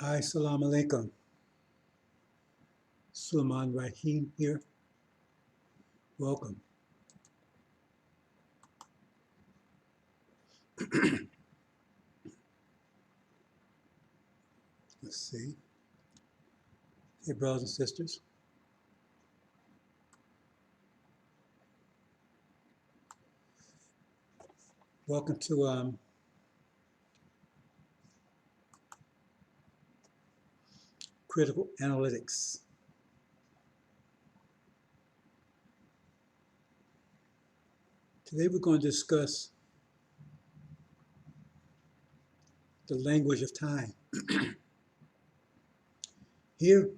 Hi, Salam Alaikum. Sulaiman Rahim here. Welcome. Let's see. Hey, brothers and sisters. Welcome to Critical Analytics. Today we're going to discuss the language of time. Here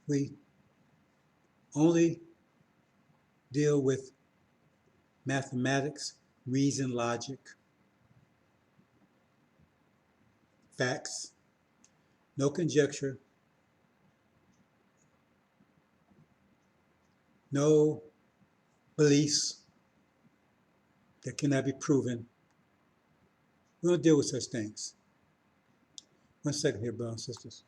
we only deal with mathematics, reason, logic, facts, no conjecture, no beliefs that cannot be proven. We don't deal with such things. One second here, brothers and sisters.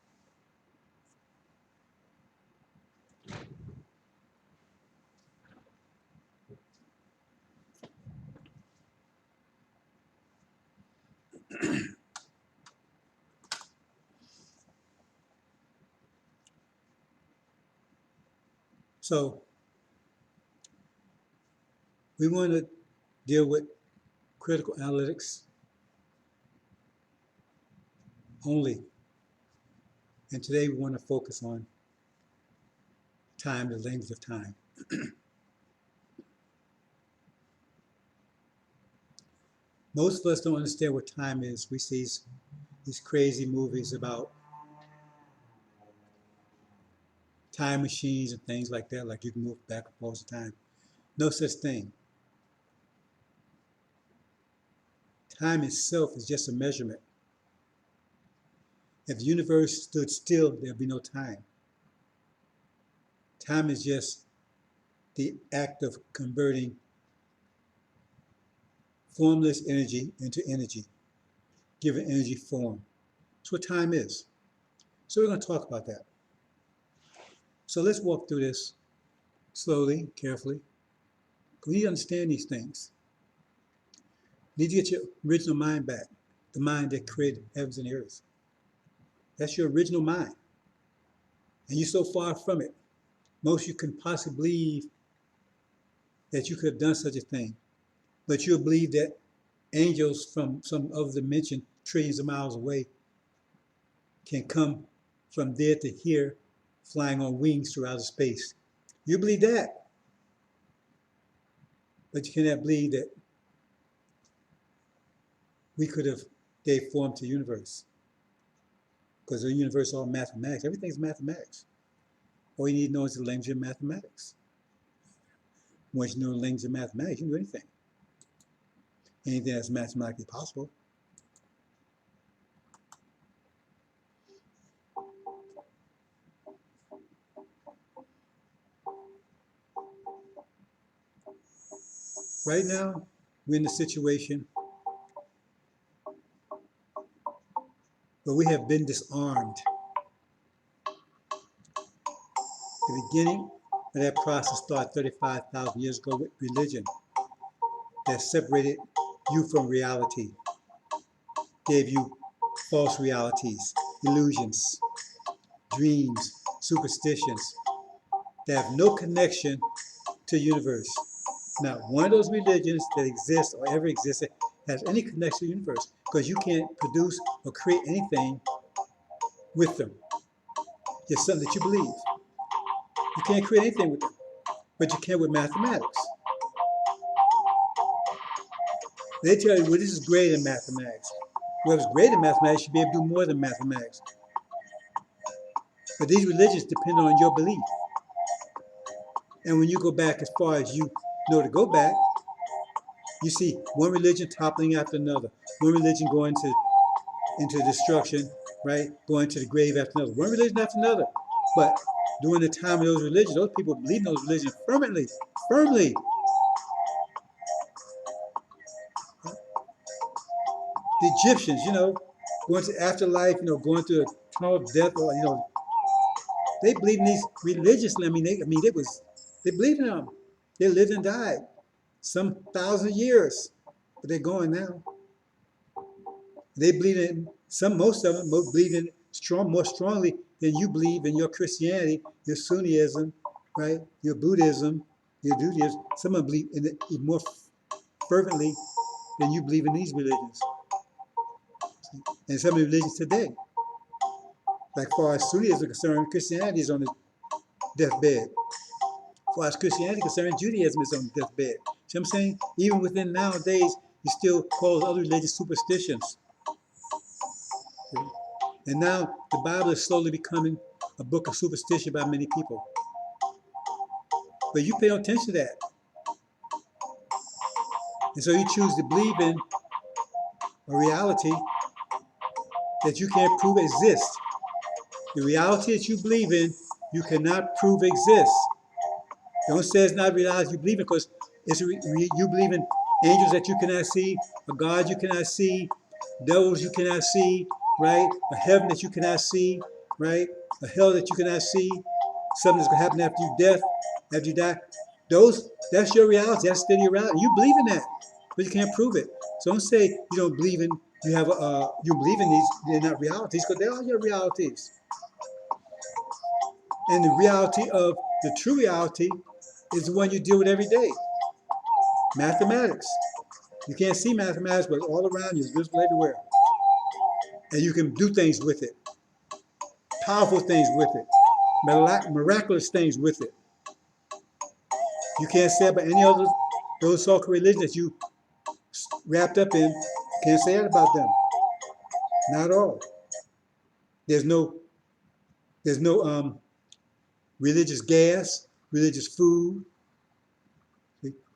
So we want to deal with critical analytics only. And today we want to focus on time, the language of time. Most of us don't understand what time is. We see these crazy movies about time machines and things like that, like you can move back and forth in time. No such thing. Time itself is just a measurement. If the universe stood still, there'd be no time. Time is just the act of converting formless energy into energy, giving energy form. That's what time is. So we're going to talk about that. So let's walk through this slowly, carefully. We need to understand these things. You need to get your original mind back, the mind that created heavens and the earth. That's your original mind. And you're so far from it. Most you can possibly believe that you could have done such a thing. But you'll believe that angels from some other dimension, trillions of miles away, can come from there to here, flying on wings through outer space. You believe that. But you cannot believe that we could have gave form to the universe. Because the universe is all mathematics. Everything's mathematics. All you need to know is the language of mathematics. Once you know the language of mathematics, you can do anything. Anything that's mathematically possible. Right now, we're in a situation where we have been disarmed. The beginning of that process started 35,000 years ago with religion that separated you from reality, gave you false realities, illusions, dreams, superstitions that have no connection to the universe. Not one of those religions that exist or ever existed has any connection to the universe, because you can't produce or create anything with them. It's something that you believe. You can't create anything with them, but you can with mathematics. They tell you, well, this is great in mathematics. Whoever's great in mathematics should be able to do more than mathematics. But these religions depend on your belief. And when you go back as far as you know to go back, you see one religion toppling after another, one religion going into destruction, right? Going to the grave after another, one religion after another. But during the time of those religions, those people believed in those religions firmly. The Egyptians, going to afterlife, going to a tunnel of death, or they believe in these religiously. They believe in them. They lived and died some thousand years, but they're going now. They believe in most of them believe in more strongly than you believe in your Christianity, your Sunniism, right? Your Buddhism, your Judaism. Some of them believe in it more fervently than you believe in these religions. And some of the religions today, like far as Sunnism is concerned, Christianity is on the deathbed. As far as Christianity is concerned, Judaism is on the deathbed. See what I'm saying? Even within nowadays, you still call other religions superstitions. And now the Bible is slowly becoming a book of superstition by many people. But you pay no attention to that. And so you choose to believe in a reality that you can't prove exists. The reality that you believe in, you cannot prove exists. Don't say it's not reality you believe in, because you believe in angels that you cannot see, a God you cannot see, devils you cannot see, right? A heaven that you cannot see, right? A hell that you cannot see, something that's gonna happen after you death, after you die. That's your reality. That's still your reality. You believe in that, but you can't prove it. So don't say you don't believe in. You believe in these. They're not realities, because they are your realities. And the reality of the true reality is the one you deal with every day. Mathematics. You can't see mathematics, but it's all around you. It's visible everywhere. And you can do things with it. Powerful things with it. Miraculous things with it. You can't say about any other those so-called religions that you wrapped up in. Can't say that about them. Not at all. There's no religious gas, religious food,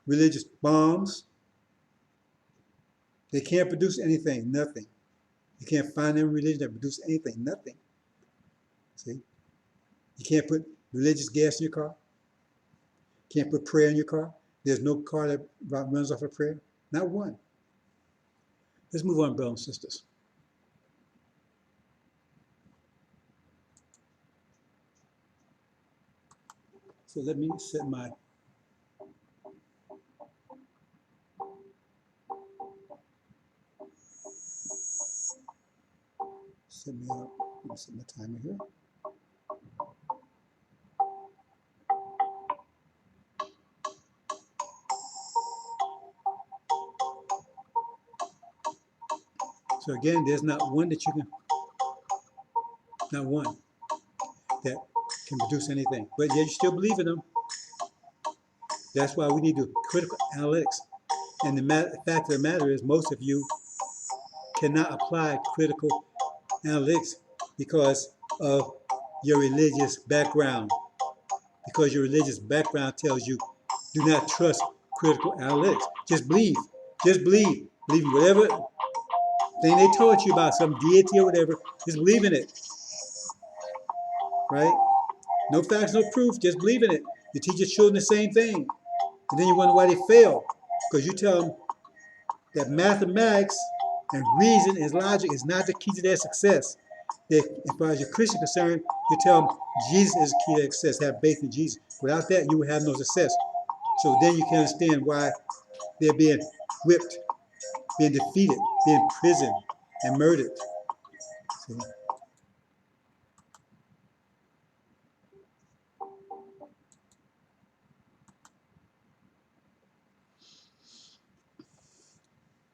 religious bombs. They can't produce anything, nothing. You can't find any religion that produces anything, nothing. See? You can't put religious gas in your car. Can't put prayer in your car. There's no car that runs off of prayer. Not one. Let's move on, brothers and sisters. So let me set me up. Let me set my timer here. So again, there's not one that that can produce anything. But yet you still believe in them. That's why we need to do critical analytics. And the fact of the matter is, most of you cannot apply critical analytics because of your religious background. Because your religious background tells you, do not trust critical analytics. Just believe. Just believe. Believe in whatever thing they told you about, some deity or whatever. Just believe in it. Right? No facts, no proof. Just believe in it. You teach your children the same thing. And then you wonder why they fail. Because you tell them that mathematics and reason and logic is not the key to their success. As far as your Christian concerned, you tell them Jesus is the key to success. Have faith in Jesus. Without that, you will have no success. So then you can understand why they're being whipped, being defeated, being imprisoned, and murdered. See?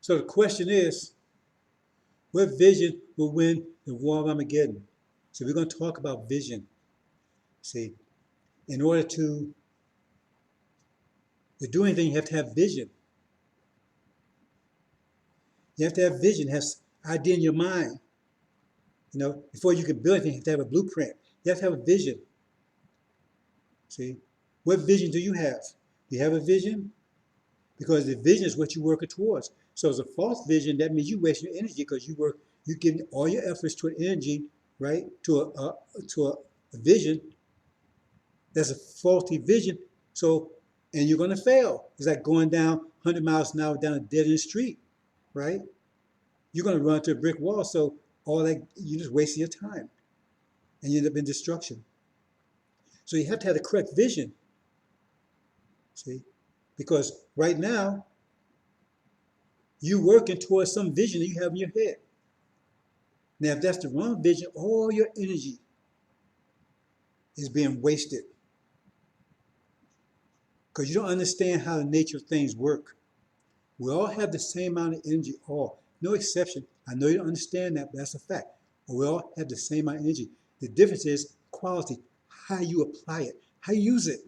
So the question is, what vision will win the war of Armageddon? So we're going to talk about vision. See, in order to do anything, you have to have vision. You have to have vision, have idea in your mind. Before you can build anything, you have to have a blueprint. You have to have a vision. See, what vision do you have? Do you have a vision? Because the vision is what you're working towards. So as a false vision, that means you waste your energy because you're giving all your efforts toward energy, right, to a vision that's a faulty vision. So, and you're going to fail. It's like going down 100 miles an hour down a dead-end street, right? You're going to run into a brick wall. So all that, you just wasting your time and you end up in destruction. So you have to have the correct vision, see? Because right now, you're working towards some vision that you have in your head. Now, if that's the wrong vision, all your energy is being wasted because you don't understand how the nature of things work. We all have the same amount of energy, all, no exception. I know you don't understand that, but that's a fact. But we all have the same amount of energy. The difference is quality, how you apply it, how you use it.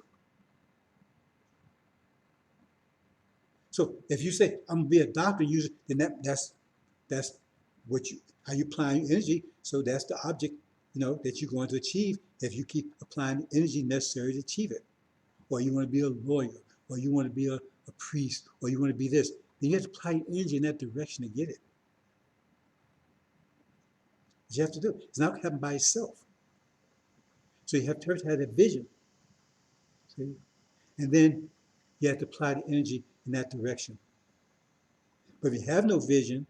So if you say, I'm gonna be a doctor, use it, then that's what you, how you apply your energy. So that's the object, that you're going to achieve if you keep applying the energy necessary to achieve it. Or you want to be a lawyer, or you want to be a priest, or you want to be this. Then you have to apply your energy in that direction to get it. But you have to do it. It's not going to happen by itself. So you have to have that vision. See? And then you have to apply the energy in that direction. But if you have no vision,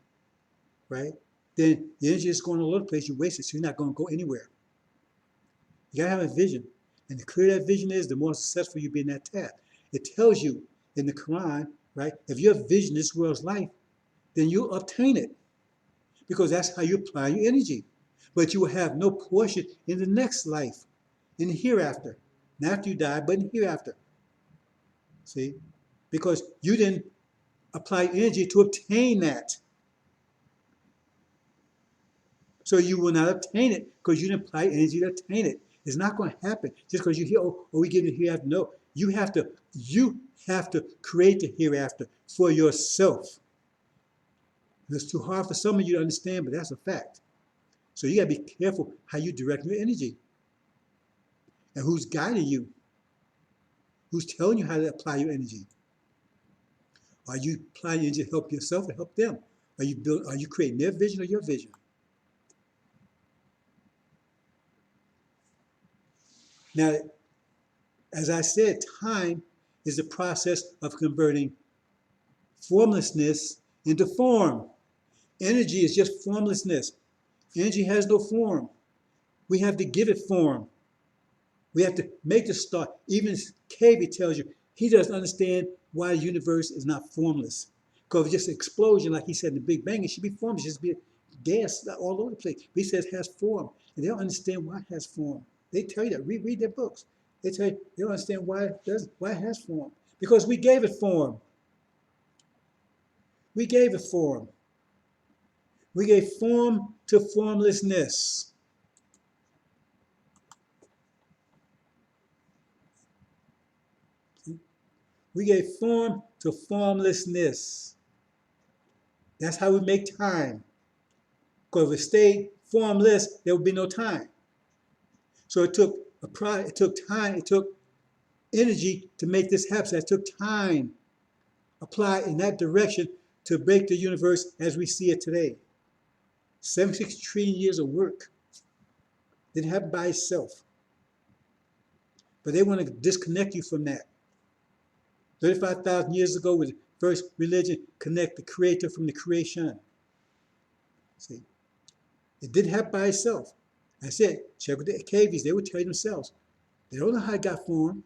right, then the energy is going all over the place, you waste it, so you're not going to go anywhere. You got to have a vision. And the clearer that vision is, the more successful you'll be in that task. It tells you in the Quran, right, if you have vision in this world's life, then you'll obtain it. Because that's how you apply your energy. But you will have no portion in the next life, in the hereafter. Not after you die, but in the hereafter. See? Because you didn't apply energy to obtain that. So you will not obtain it because you didn't apply energy to obtain it. It's not going to happen just because you hear, oh, we give it hereafter. No, you have to create the hereafter for yourself. It's too hard for some of you to understand, but that's a fact. So you got to be careful how you direct your energy and who's guiding you, who's telling you how to apply your energy. Are you applying energy to help yourself or help them? Are you creating their vision or your vision? Now, as I said, time is the process of converting formlessness into form. Energy is just formlessness. Energy has no form. We have to give it form. We have to make the star. Even Cavey tells you he doesn't understand why the universe is not formless. Because it's just an explosion, like he said in the Big Bang, it should be formless. It should be gas all over the place. But he says it has form. And they don't understand why it has form. They tell you that. Read their books. They tell you they don't understand why it has form. Because we gave it form. We gave it form. We gave form to formlessness. We gave form to formlessness. That's how we make time. Because if it stayed formless, there would be no time. So it took time, it took energy to make this happen. So it took time applied in that direction to break the universe as we see it today. 76 trillion years of work. Didn't happen by itself. But they want to disconnect you from that. 35,000 years ago was the first religion, connect the creator from the creation. See, it didn't happen by itself. I said, check with the cavies, they would tell you themselves. They don't know how it got formed.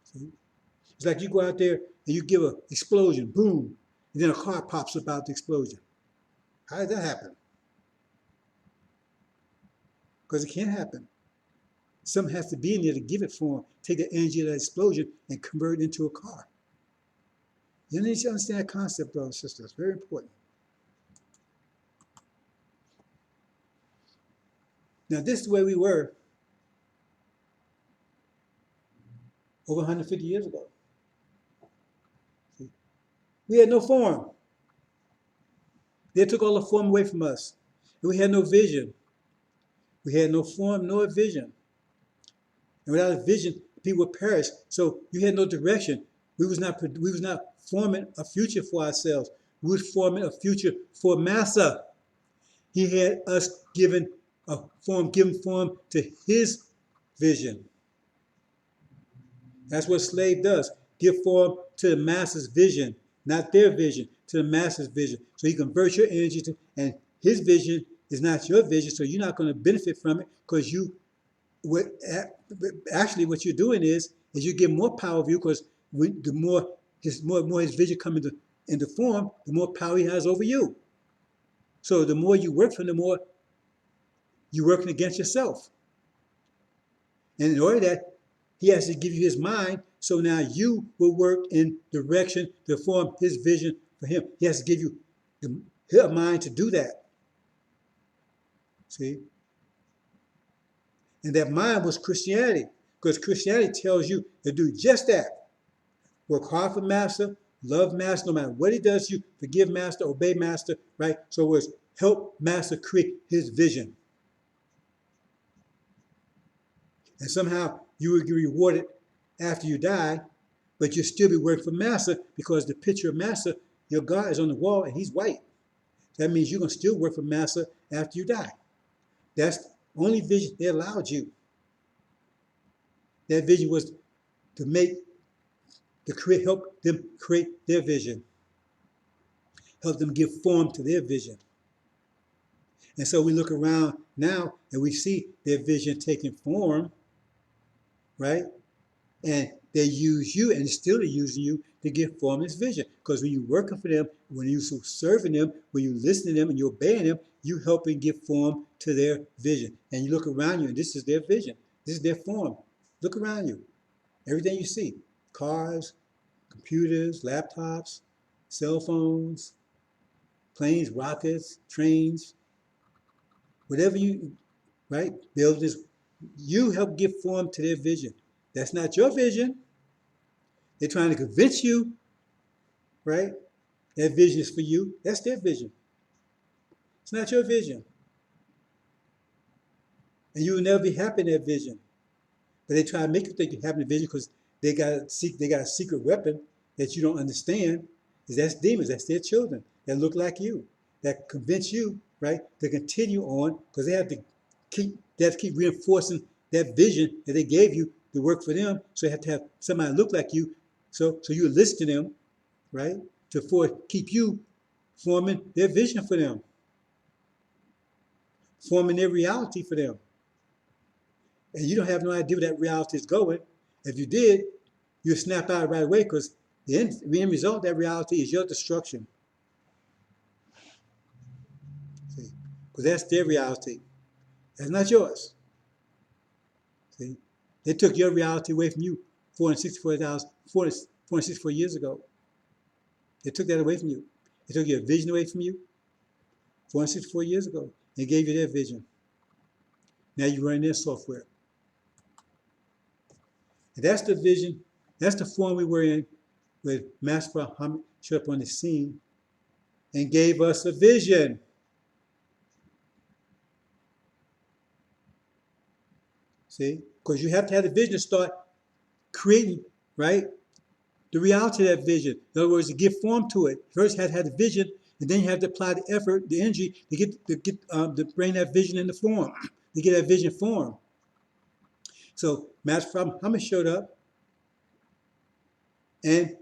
See? It's like you go out there and you give an explosion, boom, and then a car pops up out the explosion. How did that happen? Because it can't happen. Something has to be in there to give it form, take the energy of that explosion and convert it into a car. You need to understand that concept, brothers and sisters. It's very important. Now, this is where we were over 150 years ago. See? We had no form. They took all the form away from us. And we had no vision. We had no form, nor vision. And without a vision, people would perish. So you had no direction. We was not forming a future for ourselves. We was forming a future for Massa. He had us given form to his vision. That's what a slave does. Give form to the master's vision. not their vision, to the master's vision. So he converts your energy to, and his vision is not your vision, so you're not going to benefit from it because you, what actually what you're doing is you get more power of you because the more his vision come into form, the more power he has over you. So the more you work for him, the more you're working against yourself. And in order that, he has to give you his mind, so now you will work in direction to form his vision for him. He has to give you the mind to do that. See? And that mind was Christianity, because Christianity tells you to do just that. Work hard for master, love master, no matter what he does to you, forgive master, obey master, right? So it was help master create his vision. And somehow you will be rewarded after you die, but you'll still be working for master because the picture of master, your God is on the wall and he's white. That means you're going to still work for master after you die. That's the only vision they allowed you. That vision was to help them create their vision. Help them give form to their vision. And so we look around now and we see their vision taking form, right? And they use you and still are using you to give form this vision. Because when you're working for them, when you're serving them, when you listen to them and you're obeying them, you helping give form to their vision. And you look around you and this is their vision. This is their form. Look around you. Everything you see, cars, computers, laptops, cell phones, planes, rockets, trains, whatever you, right, buildings, you help give form to their vision. That's not your vision. They're trying to convince you, right? That vision is for you. That's their vision. It's not your vision. And you will never be happy in that vision. But they try to make you think you're happy in the vision because they got a secret weapon that you don't understand. Is that's demons. That's their children that look like you, that convince you, right, to continue on because they have to keep reinforcing that vision that they gave you to work for them. So they have to have somebody look like you. So you listen to them, right, to keep you forming their vision for them, forming their reality for them. And you don't have no idea where that reality is going. If you did, you'd snap out right away because the end result of that reality is your destruction. See? Because that's their reality. That's not yours. See? They took your reality away from you 464 years ago. They took that away from you. They took your vision away from you 464 years ago. They gave you their vision. Now you're running their software. And that's the vision, that's the form we were in when Master Muhammad showed up on the scene and gave us a vision. See? Because you have to have the vision to start creating, right, the reality of that vision. In other words, to give form to it. First you have to have the vision, and then you have to apply the effort, the energy to bring that vision into form, to get that vision formed. So Master Muhammad showed up and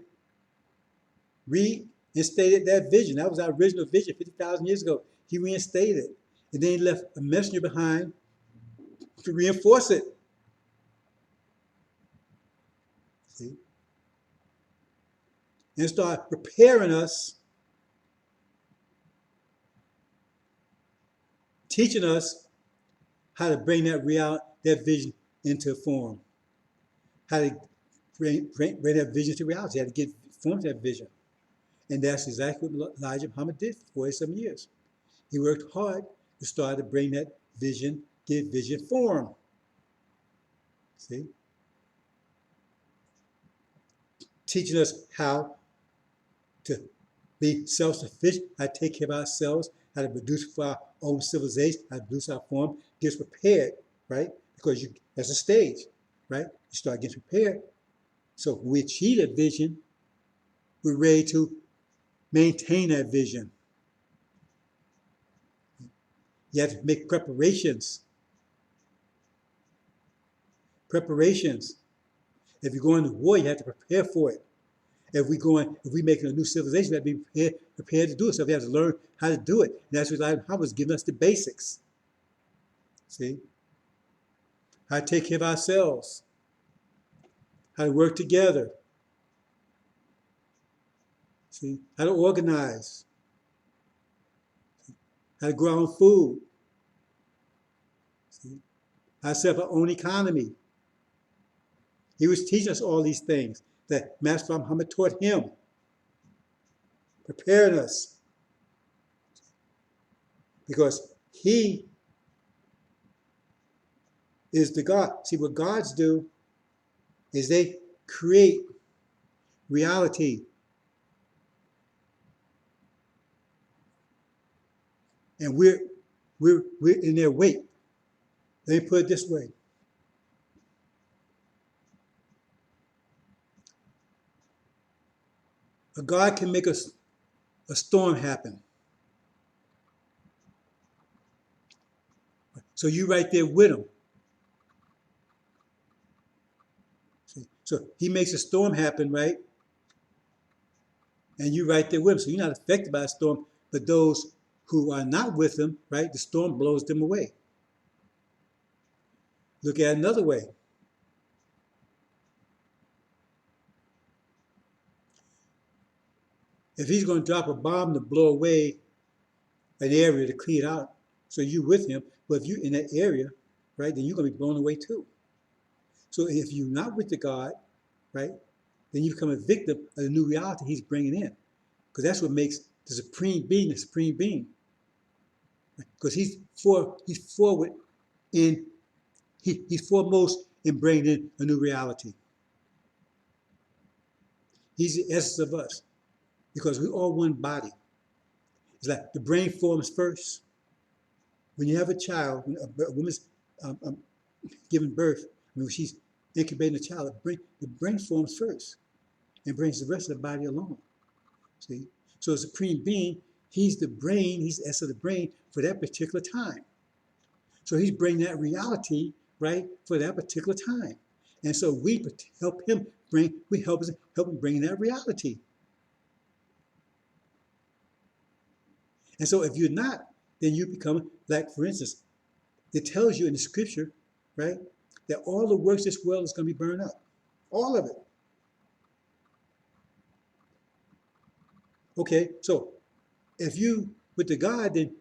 reinstated that vision. That was our original vision 50,000 years ago. He reinstated it. And then he left a messenger behind to reinforce it. See? And start preparing us, teaching us how to bring that vision into form. How to bring that vision to reality, how to get form to that vision. And that's exactly what Elijah Muhammad did for 47 years. He worked hard to start to bring that vision, get vision form. See? Teaching us how to be self-sufficient, how to take care of ourselves, how to produce for our own civilization, how to produce our form, get us prepared, right? Because that's a stage, right? You start getting prepared. So when we achieve that vision, we're ready to maintain that vision. You have to make preparations. Preparations. If you go into war, you have to prepare for it. If we making a new civilization, we have to be prepared to do it. So we have to learn how to do it. And that's what I was giving us the basics. See? How to take care of ourselves, how to work together, see? How to organize, how to grow our own food, see? How to set up our own economy. He was teaching us all these things that Master Muhammad taught him, preparing us. Because he is the God. See, what gods do is they create reality. And we're in their wake. Let me put it this way. A God can make a storm happen. So you right there with him. See? So he makes a storm happen, right? And you right there with him. So you're not affected by a storm, but those who are not with him, right, the storm blows them away. Look at it another way. If he's going to drop a bomb to blow away an area to clean it out, so you with him, but if you're in that area, right, then you're going to be blown away too. So if you're not with the God, right, then you become a victim of the new reality he's bringing in. Because that's what makes the supreme being the supreme being. Because he's forward in, he's foremost in bringing in a new reality. He's the essence of us. Because we're all one body. It's like the brain forms first. When you have a child, when a woman's giving birth, when she's incubating a child, the brain forms first and brings the rest of the body along. See? So the supreme being, he's the brain, he's the essence of the brain for that particular time. So he's bringing that reality, right, for that particular time. And so we help him bring that reality. And so if you're not, then you become, like, for instance, it tells you in the scripture, right, that all the works of this world is going to be burned up. All of it. Okay, so if you with the God, then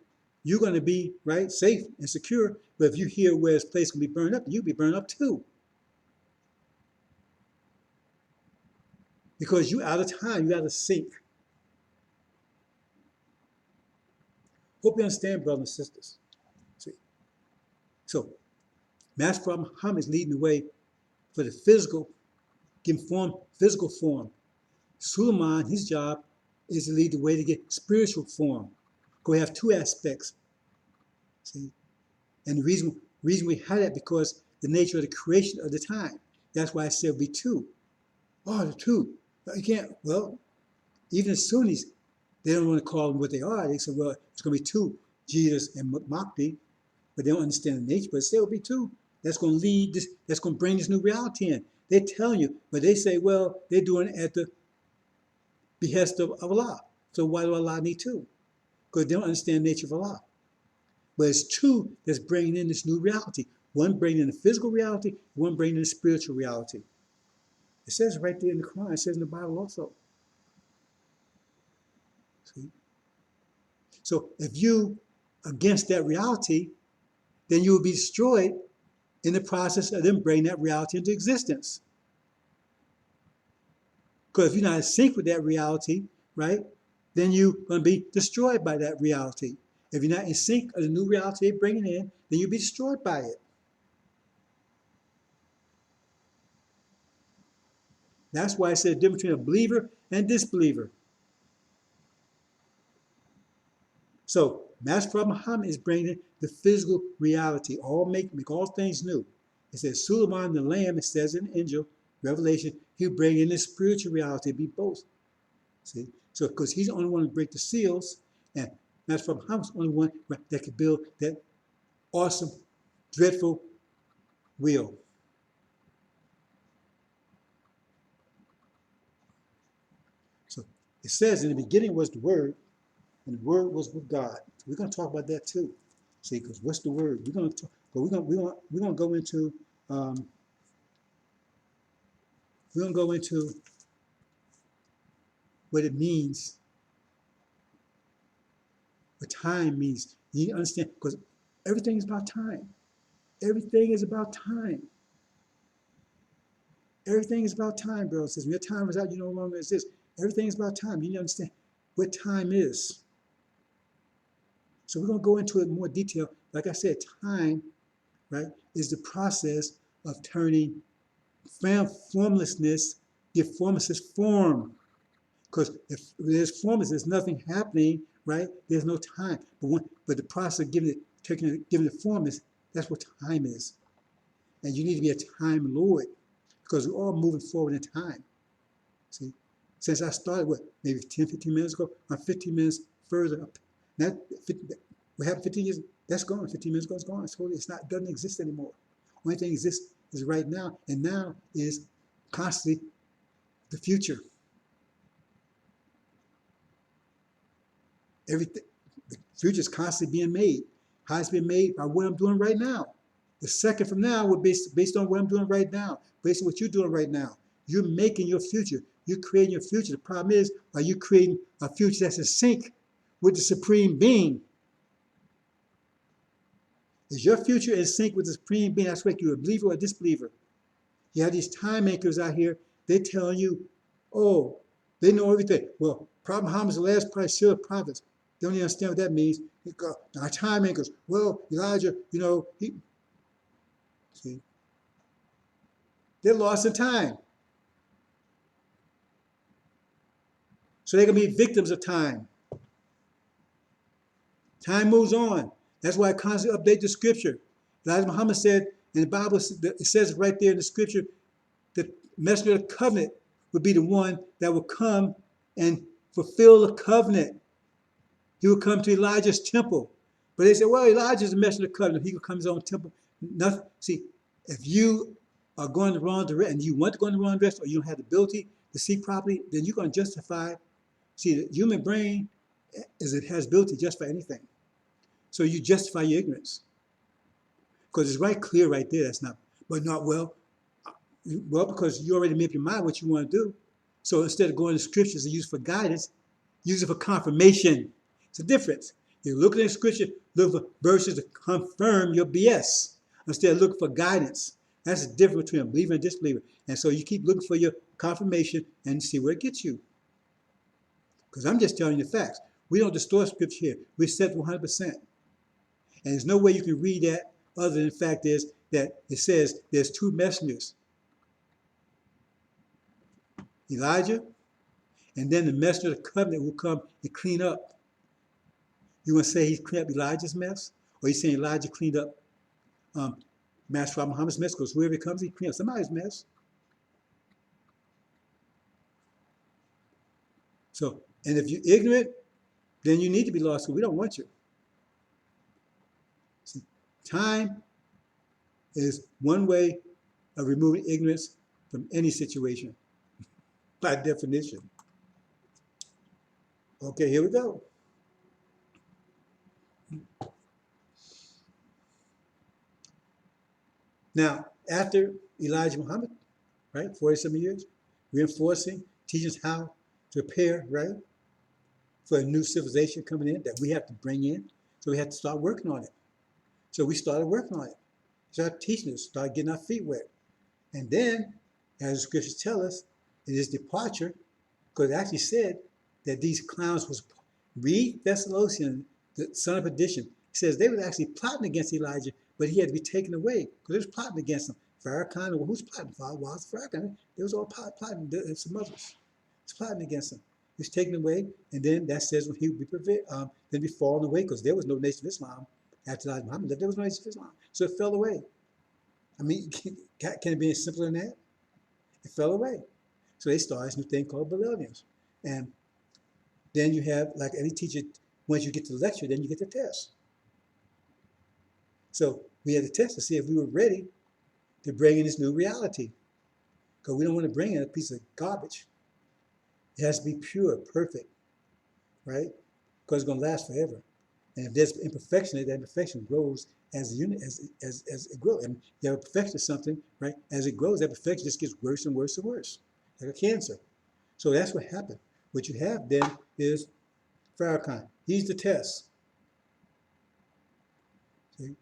you're going to be, right, safe and secure. But if you hear where this place can be burned up, you'll be burned up too. Because you're out of time, you're out of sync. Hope you understand, brothers and sisters. See? So, Master Muhammad is leading the way for the physical, giving form, physical form. Suleiman, his job is to lead the way to get spiritual form. Go have two aspects. See? And the reason we had that because the nature of the creation of the time. That's why I said it'll be two. Oh, the two. You can't, well, even the Sunnis, they don't want to call them what they are. They say, well, it's going to be two, Jesus and Mahdi, but they don't understand the nature, but still be two. That's going to lead this, that's going to bring this new reality in. They're telling you, but they say, well, they're doing it at the behest of Allah. So why do Allah need two? Because they don't understand the nature of Allah. But it's two that's bringing in this new reality. One bringing in the physical reality, one bringing in the spiritual reality. It says right there in the Quran, it says in the Bible also. See? So if you against that reality, then you will be destroyed in the process of them bringing that reality into existence. Because if you're not in sync with that reality, right, then you're going to be destroyed by that reality. If you're not in sync of the new reality they're bringing in, then you'll be destroyed by it. That's why I said the difference between a believer and disbeliever. So, Master Muhammad is bringing the physical reality, make all things new. It says, Suleiman the Lamb, it says in AL-INJIL, Revelation, he'll bring in the spiritual reality, be both. See? So, because he's the only one to break the seals, and Master Muhammad's the only one that could build that awesome, dreadful wheel. It says in the beginning was the Word, and the Word was with God. So we're going to talk about that too. See, because what's the Word? We're going to talk, but we're going to go into we're going to go into what it means, what time means. You need to understand, because everything is about time. Everything is about time. Everything is about time, bro. It says when your time is out, you no longer exist. Everything is about time. You need to understand what time is. So we're going to go into it in more detail. Like I said, time, right, is the process of turning formlessness, give formlessness form. Because if there's formless, there's nothing happening, right? There's no time. But the process of giving it formless, that's what time is. And you need to be a time lord, because we're all moving forward in time. See, since I started, maybe 10, 15 minutes ago, I'm 15 minutes further up. Now, we have 15 years, that's gone. 15 minutes ago, it's gone. It doesn't exist anymore. Only thing that exists is right now, and now is constantly the future. Everything, the future is constantly being made. How it's being made? By what I'm doing right now. The second from now will be based on what I'm doing right now, based on what you're doing right now. You're making your future. You're creating your future. The problem is, are you creating a future that's in sync with the Supreme Being? Is your future in sync with the Supreme Being? That's like you're a believer or a disbeliever. You have these time makers out here, they're telling you, oh, they know everything. Well, Prophet Muhammad is the last prophet, still of prophets. They don't even understand what that means. Our time makers, well, Elijah, see, they're lost in time. So they're going to be victims of time. Time moves on. That's why I constantly update the scripture. Elijah Muhammad said in the Bible, it says right there in the scripture, the messenger of the covenant would be the one that would come and fulfill the covenant. He would come to Elijah's temple. But they said, well, Elijah's the messenger of the covenant. He could come to his own temple. Nothing. See, if you are going the wrong direction, and you want to go in the wrong direction, or you don't have the ability to see properly, then you're going to justify. See, the human brain has ability to justify anything. So you justify your ignorance. Because it's right clear right there, that's not, but not well. Well, because you already made up your mind what you want to do. So instead of going to scriptures and use it for guidance, use it for confirmation. It's a difference. You look at the scripture, look for verses to confirm your BS instead of looking for guidance. That's the difference between a believer and disbeliever. And so you keep looking for your confirmation and see where it gets you. Because I'm just telling you the facts. We don't distort scripture here. We set 100%. And there's no way you can read that other than the fact is that it says there's two messengers. Elijah, and then the messenger of the covenant will come and clean up. You want to say he cleaned up Elijah's mess? Or you saying Elijah cleaned up Master Muhammad's mess? Because whoever comes, he cleans up somebody's mess. So, and if you're ignorant, then you need to be lost, because we don't want you. See, time is one way of removing ignorance from any situation, by definition. Okay, here we go. Now, after Elijah Muhammad, right, 47 years, reinforcing, teaching us how to prepare, right, for a new civilization coming in that we have to bring in. So we have to start working on it. So we started working on it. Started teaching us, started getting our feet wet. And then, as the scriptures tell us, in his departure, because it actually said that these clowns was, read Thessalonians, the son of perdition, says they were actually plotting against Elijah, but he had to be taken away because they was plotting against him. Farrakhan, well, who's plotting? Was Farrakhan? They was all plotting. Some others. It's plotting against him. He was taken away, and then that says when he would be fallen away, because there was no Nation of Islam after Elijah Muhammad left. There was no Nation of Islam, so it fell away. I mean, can it be any simpler than that? It fell away. So they started this new thing called Babylonians. And then you have, like any teacher, once you get to the lecture, then you get the test. So we had the test to see if we were ready to bring in this new reality. Because we don't want to bring in a piece of garbage. It has to be pure, perfect, right? Because it's going to last forever. And if there's imperfection, that imperfection grows as the unit as it grows. And you have a perfection of something, right? As it grows, that perfection just gets worse and worse and worse, like a cancer. So that's what happened. What you have then is Farrakhan. He's the test. See?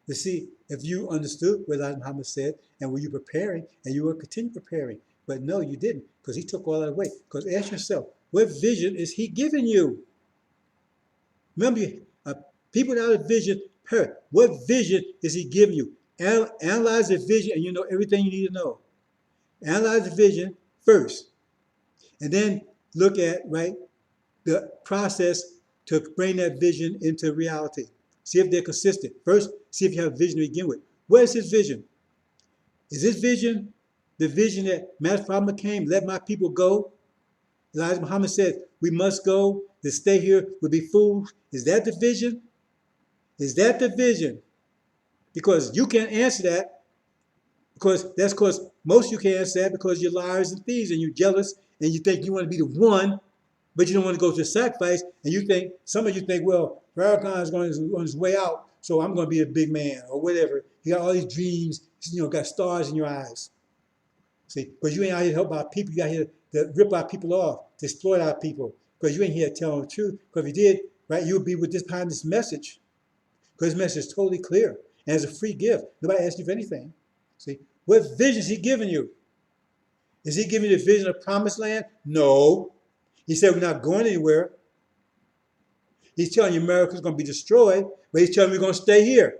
To see if you understood what Elijah Muhammad said, and were you preparing, and you will continue preparing. But no, you didn't, because he took all that away. Because ask yourself, what vision is he giving you? Remember, people without a vision, what vision is he giving you? Analyze the vision, and you know everything you need to know. Analyze the vision first, and then look at, right, the process to bring that vision into reality. See if they're consistent. First, see if you have a vision to begin with. What is his vision? Is his vision the vision that Master Muhammad came, let my people go? Elijah Muhammad said, we must go, to stay here would be fools. Is that the vision? Is that the vision? Because you can't answer that, because most of you can't answer that because you're liars and thieves and you're jealous and you think you want to be the one, but you don't want to go to the sacrifice, and you think, some of you think, well, Farrakhan is on his way out, so I'm going to be a big man or whatever. You got all these dreams, got stars in your eyes. See, because you ain't out here to help our people, you out here to rip our people off, to exploit our people, because you ain't here to tell them the truth. Because if you did, right, you would be with behind this message, because this message is totally clear, and it's a free gift. Nobody asks you for anything. See, what vision is he giving you? Is he giving you the vision of promised land? No. He said we're not going anywhere. He's telling you America's going to be destroyed, but he's telling you we're going to stay here.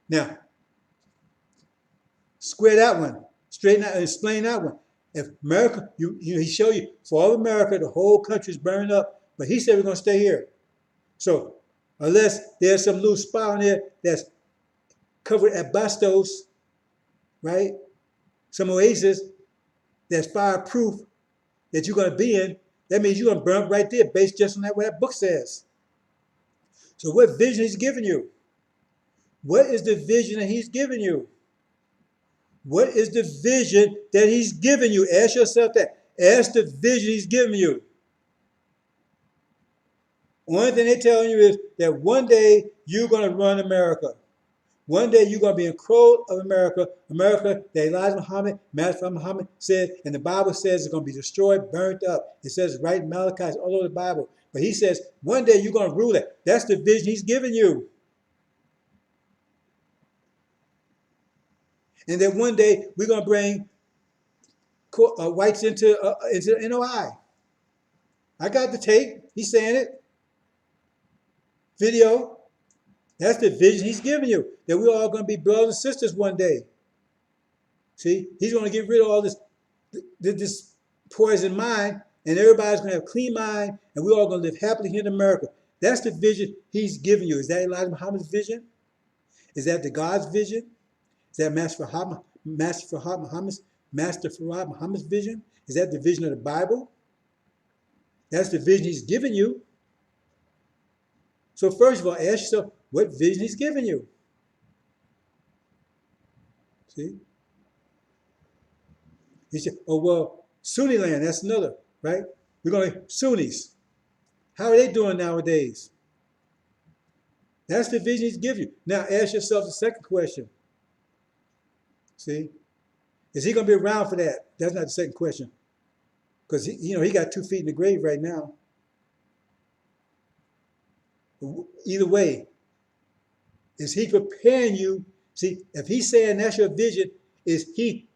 Now, square that one, straighten out and explain that one. If America, he showed you, for all of America, the whole country is burning up, but he said we're going to stay here. So, unless there's some little spot on there that's covered asbestos, right? Some oasis that's fireproof that you're going to be in, that means you're going to burn up right there based just on what that book says. So what vision he's giving you? What is the vision that he's giving you? What is the vision that he's giving you? Ask yourself that. Ask the vision he's giving you. Only thing they're telling you is that one day you're going to run America. One day you're going to be in control of America. America that Elijah Muhammad, Master Muhammad said, and the Bible says it's going to be destroyed, burnt up. It says right in Malachi, it's all over the Bible. But he says one day you're going to rule it. That's the vision he's giving you. And then one day we're going to bring whites into NOI. I got the tape. He's saying it. Video. That's the vision he's giving you. That we're all going to be brothers and sisters one day. See, he's going to get rid of all this poison mind, and everybody's going to have a clean mind, and we're all going to live happily here in America. That's the vision he's giving you. Is that Elijah Muhammad's vision? Is that the God's vision? Is that Master Farad Muhammad's vision? Is that the vision of the Bible? That's the vision he's giving you. So first of all, ask yourself what vision he's giving you. See? He said, oh, well, Sunni land, that's another, right? We're going to Sunnis. How are they doing nowadays? That's the vision he's giving you. Now ask yourself the second question. See? Is he going to be around for that? That's not the second question. Because, he got 2 feet in the grave right now. Either way, is he preparing you? See, if he's saying that's your vision,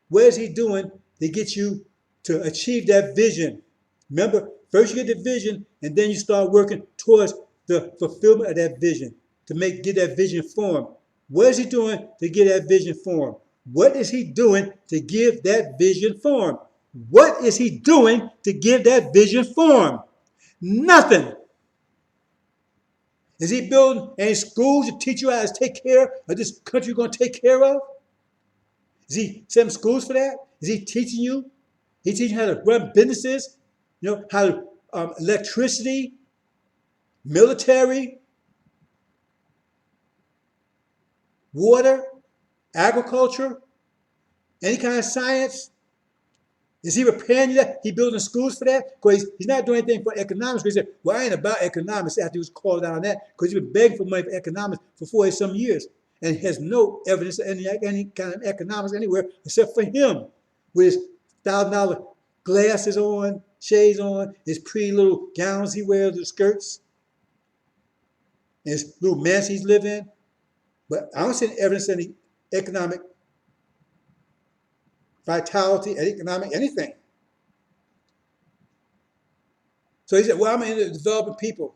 what is he doing to get you to achieve that vision? Remember, first you get the vision, and then you start working towards the fulfillment of that vision, to get that vision formed. What is he doing to get that vision formed? What is he doing to give that vision form? What is he doing to give that vision form? Nothing. Is he building any schools to teach you how to take care of this country you're going to take care of? Is he setting schools for that? Is he teaching you? He's teaching you how to run businesses, how to electricity, military, water, agriculture, any kind of science. Is he preparing you that? He building schools for that? Because he's not doing anything for economics. He said, well, I ain't about economics after he was called out on that because he's been begging for money for economics for 40 some years. And he has no evidence of any kind of economics anywhere except for him with his $1,000 glasses on, shades on, his pretty little gowns he wears, the skirts, and his little mess he's living in. But I don't see any evidence of any economic vitality, economic anything. So he said, well, I'm into developing people.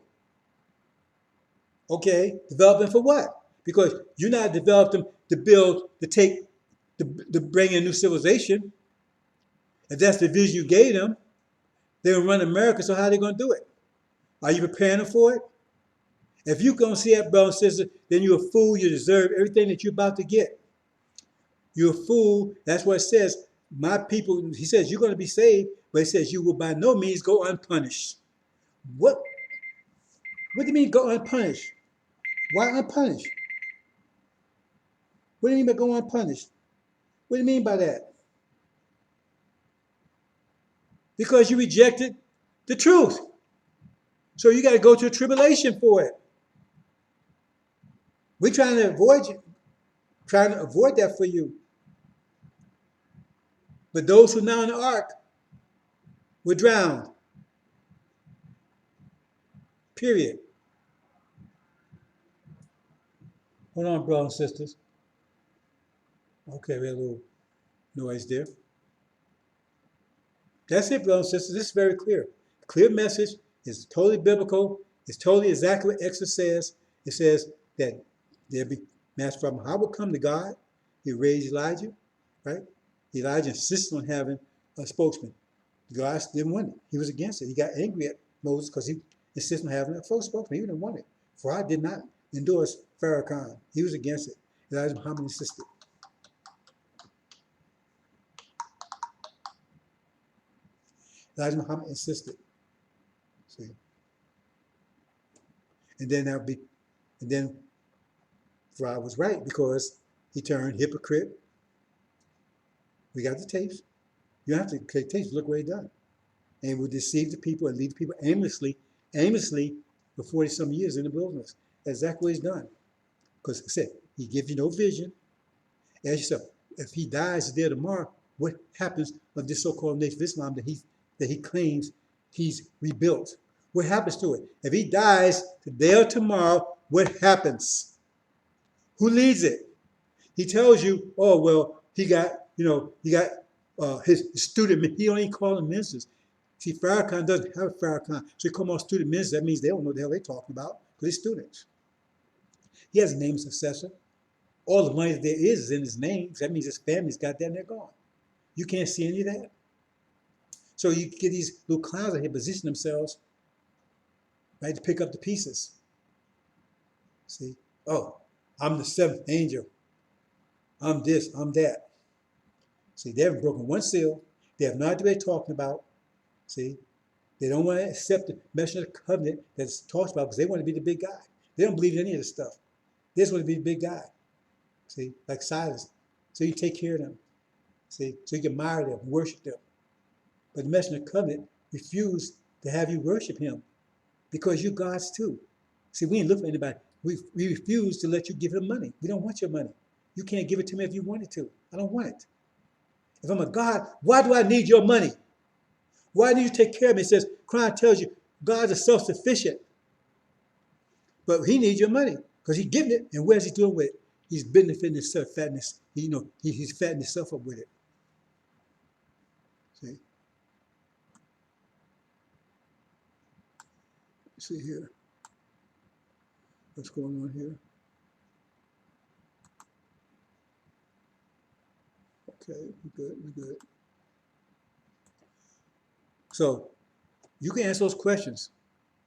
Okay, developing for what? Because you're not developing them to build, to bring in new civilization. If that's the vision you gave them, they're going to run America, so how are they going to do it? Are you preparing them for it? If you don't see that, brother and sister, then you're a fool. You deserve everything that you're about to get. You're a fool. That's what it says. My people, he says, you're going to be saved, but he says you will by no means go unpunished. What do you mean go unpunished? Why unpunished? What do you mean by go unpunished? What do you mean by that? Because you rejected the truth. So you got to go to a tribulation for it. We're trying to avoid that for you. But those who are now in the ark were drowned. Period. Hold on, brothers and sisters. Okay, we had a little noise there. That's it, brothers and sisters. This is very clear. Clear message. It's totally biblical. It's totally exactly what Exodus says. It says that there'll be mass problem. How will come to God? He raised Elijah, right? Elijah insisted on having a spokesman. God didn't want it. He was against it. He got angry at Moses because he insisted on having a spokesman. He didn't want it. Pharaoh did not endorse Farrakhan. He was against it. Elijah Muhammad insisted. Elijah Muhammad insisted. See, and then Pharaoh was right because he turned hypocrite. We got the tapes. You have to take tapes. Look what he done, and would deceive the people and lead the people aimlessly for 40 some years in the wilderness. That's exactly what he's done. Because I said he gives you no vision. Ask yourself, if he dies today or tomorrow, what happens of this so-called Nation of Islam that he claims he's rebuilt? What happens to it? If he dies today or tomorrow, what happens? Who leads it? He tells you, oh, well, he got his student, he only called them ministers. See, Farrakhan doesn't have a Farrakhan, so he call them all student ministers. That means they don't know what the hell they're talking about because they're students. He has a name successor. All the money that there is in his name. So that means his family's got that and they're gone. You can't see any of that. So you get these little clowns out here position themselves, right, to pick up the pieces. See, oh, I'm the seventh angel. I'm this, I'm that. See, they haven't broken one seal. They have no idea what they're talking about. See, they don't want to accept the message of the covenant that's talked about because they want to be the big guy. They don't believe in any of this stuff. They just want to be the big guy. See, like Silas. So you take care of them. See, so you can admire them, worship them. But the message of the covenant refused to have you worship him because you're God's too. See, we ain't looking for anybody. We refuse to let you give him money. We don't want your money. You can't give it to me if you wanted to. I don't want it. If I'm a God, why do I need your money? Why do you take care of me? It says, Quran tells you, God is self-sufficient. But he needs your money because he's giving it. And where's he doing with it? He's benefiting himself, fatness. He's fattening himself up with it. See? See here. What's going on here? Okay, we're good. So you can answer those questions.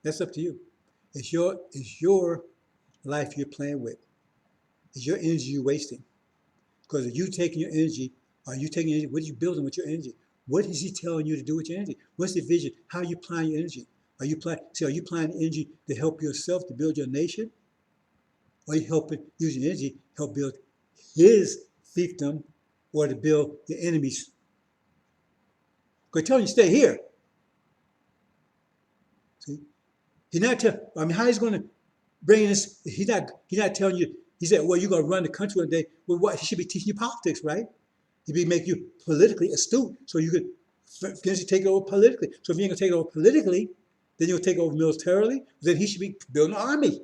That's up to you. It's your life you're playing with. It's your energy you're wasting. Because if you taking your energy, what are you building with your energy? What is he telling you to do with your energy? What's the vision? How are you applying your energy? Are you applying energy to help yourself, to build your nation? Or are you using energy, help build his fiefdom or to build your enemies? Because telling you stay here. See? He's not telling, I mean, how he's going to bring this, he's not telling you, he said, well, you're going to run the country one day. Well, what, he should be teaching you politics, right? He'd be making you politically astute so you could potentially take it over politically. So if you ain't going to take it over politically, then you'll take it over militarily, then he should be building an army.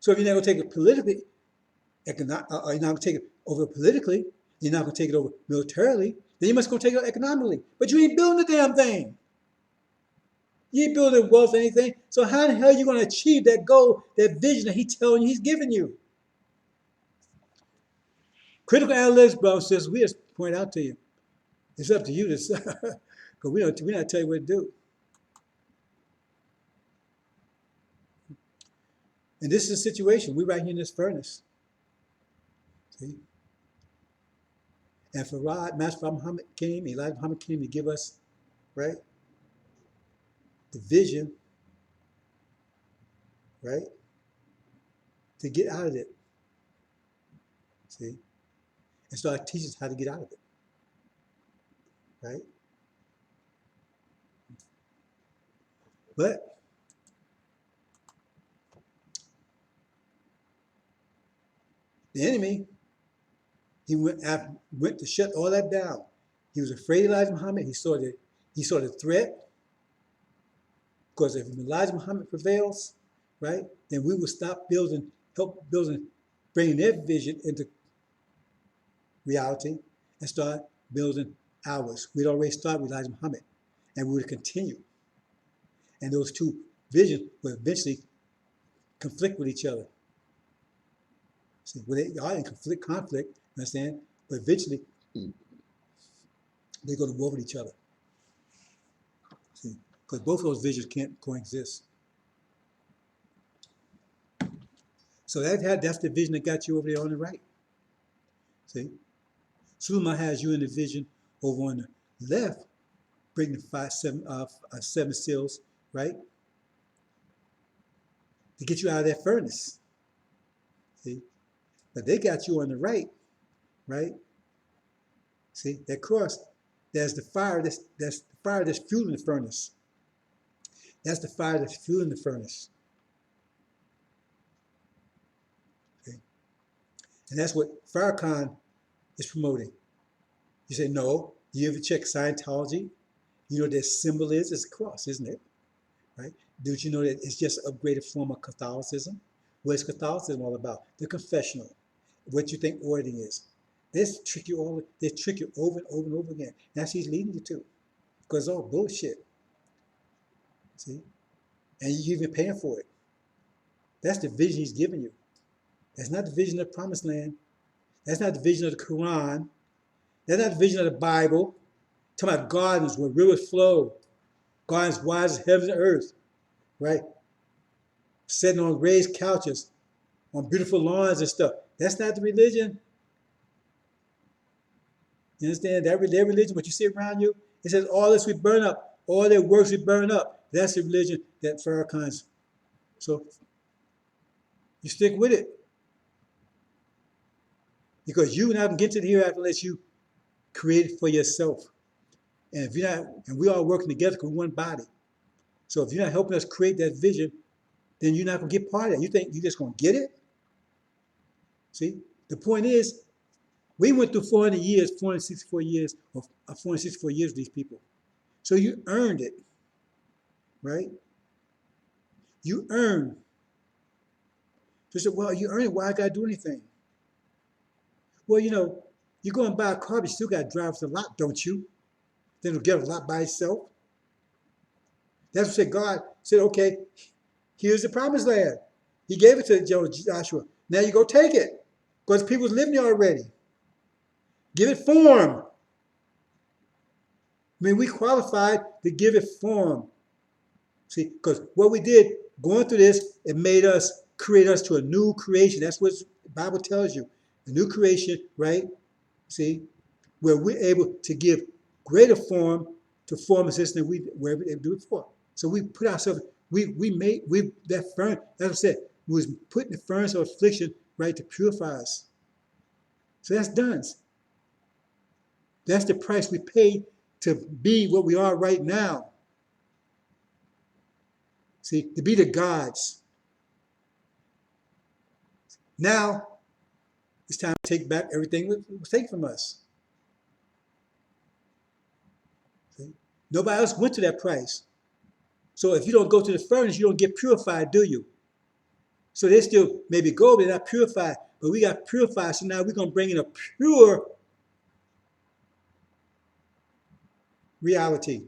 So if you're not going to take it politically, you're not going to take it over politically, you're not going to take it over militarily, then you must go take it economically. But you ain't building the damn thing. You ain't building wealth or anything. So how the hell are you going to achieve that goal, that vision that he's telling you he's giving you? Critical analytics, brothers and sisters, we just point out to you. It's up to you to because we're not telling you what to do. And this is the situation. We're right here in this furnace. See? And for Master Muhammad came, Elijah Muhammad came to give us, right, the vision, right, to get out of it. See? And start teaching us how to get out of it. Right? But the enemy, he went to shut all that down. He was afraid of Elijah Muhammad. He saw the threat. Because if Elijah Muhammad prevails, right, then we will stop bringing their vision into reality and start building ours. We'd already started with Elijah Muhammad, and we would continue. And those two visions will eventually conflict with each other. See, well, they are in conflict, understand? But eventually, they're going to war with each other. See, because both of those visions can't coexist. So that's the vision that got you over there on the right. See? Suleiman has you in the vision over on the left, bring the seven seals, right? To get you out of that furnace. See? But they got you on the right, right? See, that cross, there's the fire that's the fire that's fueling the furnace. That's the fire that's fueling the furnace. Okay? And that's what Farrakhan is promoting. You say, no, you ever check Scientology? You know what their symbol is? It's a cross, isn't it? Right? Don't you know that it's just an upgraded form of Catholicism? What is Catholicism all about? The confessional. What you think ordering is. They trick you over and over and over again. That's what he's leading you to. Because it's all bullshit. See? And you're even paying for it. That's the vision he's giving you. That's not the vision of the promised land. That's not the vision of the Quran. That's not the vision of the Bible. Talking about gardens where rivers flow. Gardens wide as heaven and earth. Right? Sitting on raised couches. On beautiful lawns and stuff. That's not the religion. You understand? Their religion, what you see around you, it says all this we burn up. All their works we burn up. That's the religion that Farrakhan's. So you stick with it. Because you not get to the hereafter unless you create it for yourself. And if you're not, and we all working together with one body. So if you're not helping us create that vision, then you're not going to get part of it. You think you're just going to get it? See, the point is, we went through 464 years with these people. So you earned it, right? You earned. So said, well, you earned it. Why I got to do anything? Well, you know, you go and buy a car, but you still got to drive to the lot, don't you? Then it'll get a lot by itself. That's what said God said, okay, here's the promised land. He gave it to Joshua. Now you go take it. Because people's living there already. Give it form. I mean, we qualified to give it form. See, because what we did, going through this, it made us, create us to a new creation. That's what the Bible tells you. A new creation, right? See, where we're able to give greater form to form a system we were able to do it before. So we put ourselves, that furnace, as I said, we was put in the furnace of affliction, right, to purify us. So that's done. That's the price we paid to be what we are right now. See, to be the gods. Now, it's time to take back everything that was taken from us. See? Nobody else went to that price. So if you don't go to the furnace, you don't get purified, do you? So they still maybe gold, they're not purified, but we got purified. So now we're going to bring in a pure reality.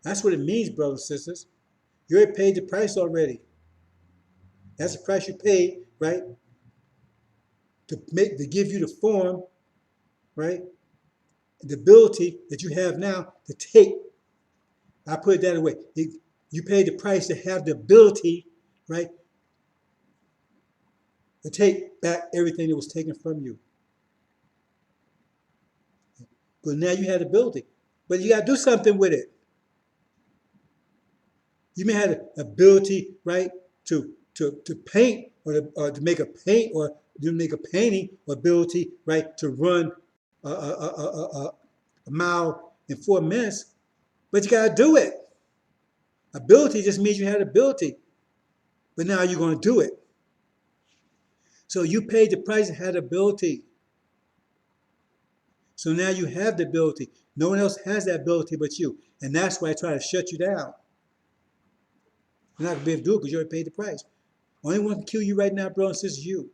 That's what it means, brothers and sisters. You already paid the price already. That's the price you paid, right? To give you the form, right? The ability that you have now to take. I put it that way. You paid the price to have the ability, right, to take back everything that was taken from you. Because now you have the ability. But you got to do something with it. You may have the ability, right, to paint or to make a paint or to make a painting, or ability, right, to run a mile in 4 minutes, but you got to do it. Ability just means you had ability, but now you're going to do it. So you paid the price and had ability. So now you have the ability. No one else has that ability but you. And that's why I try to shut you down. You're not going to be able to do it because you already paid the price. Only one can kill you right now, bro and sister, is you.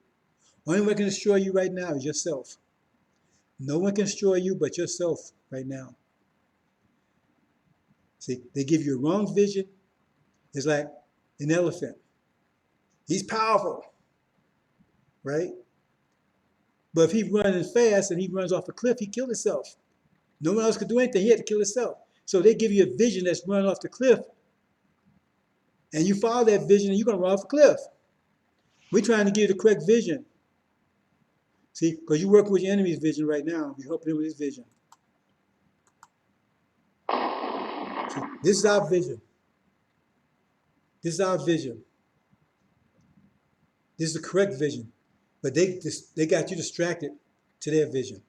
Only one can destroy you right now is yourself. No one can destroy you but yourself right now. See, they give you a wrong vision. It's like an elephant. He's powerful, right? But if he's running fast and he runs off a cliff, he killed himself. No one else could do anything. He had to kill himself. So they give you a vision that's running off the cliff, and you follow that vision, and you're going to run off a cliff. We're trying to give you the correct vision. See, because you're working with your enemy's vision right now. You're helping him with his vision. See, this is our vision. This is our vision. This is the correct vision. But they got you distracted to their vision.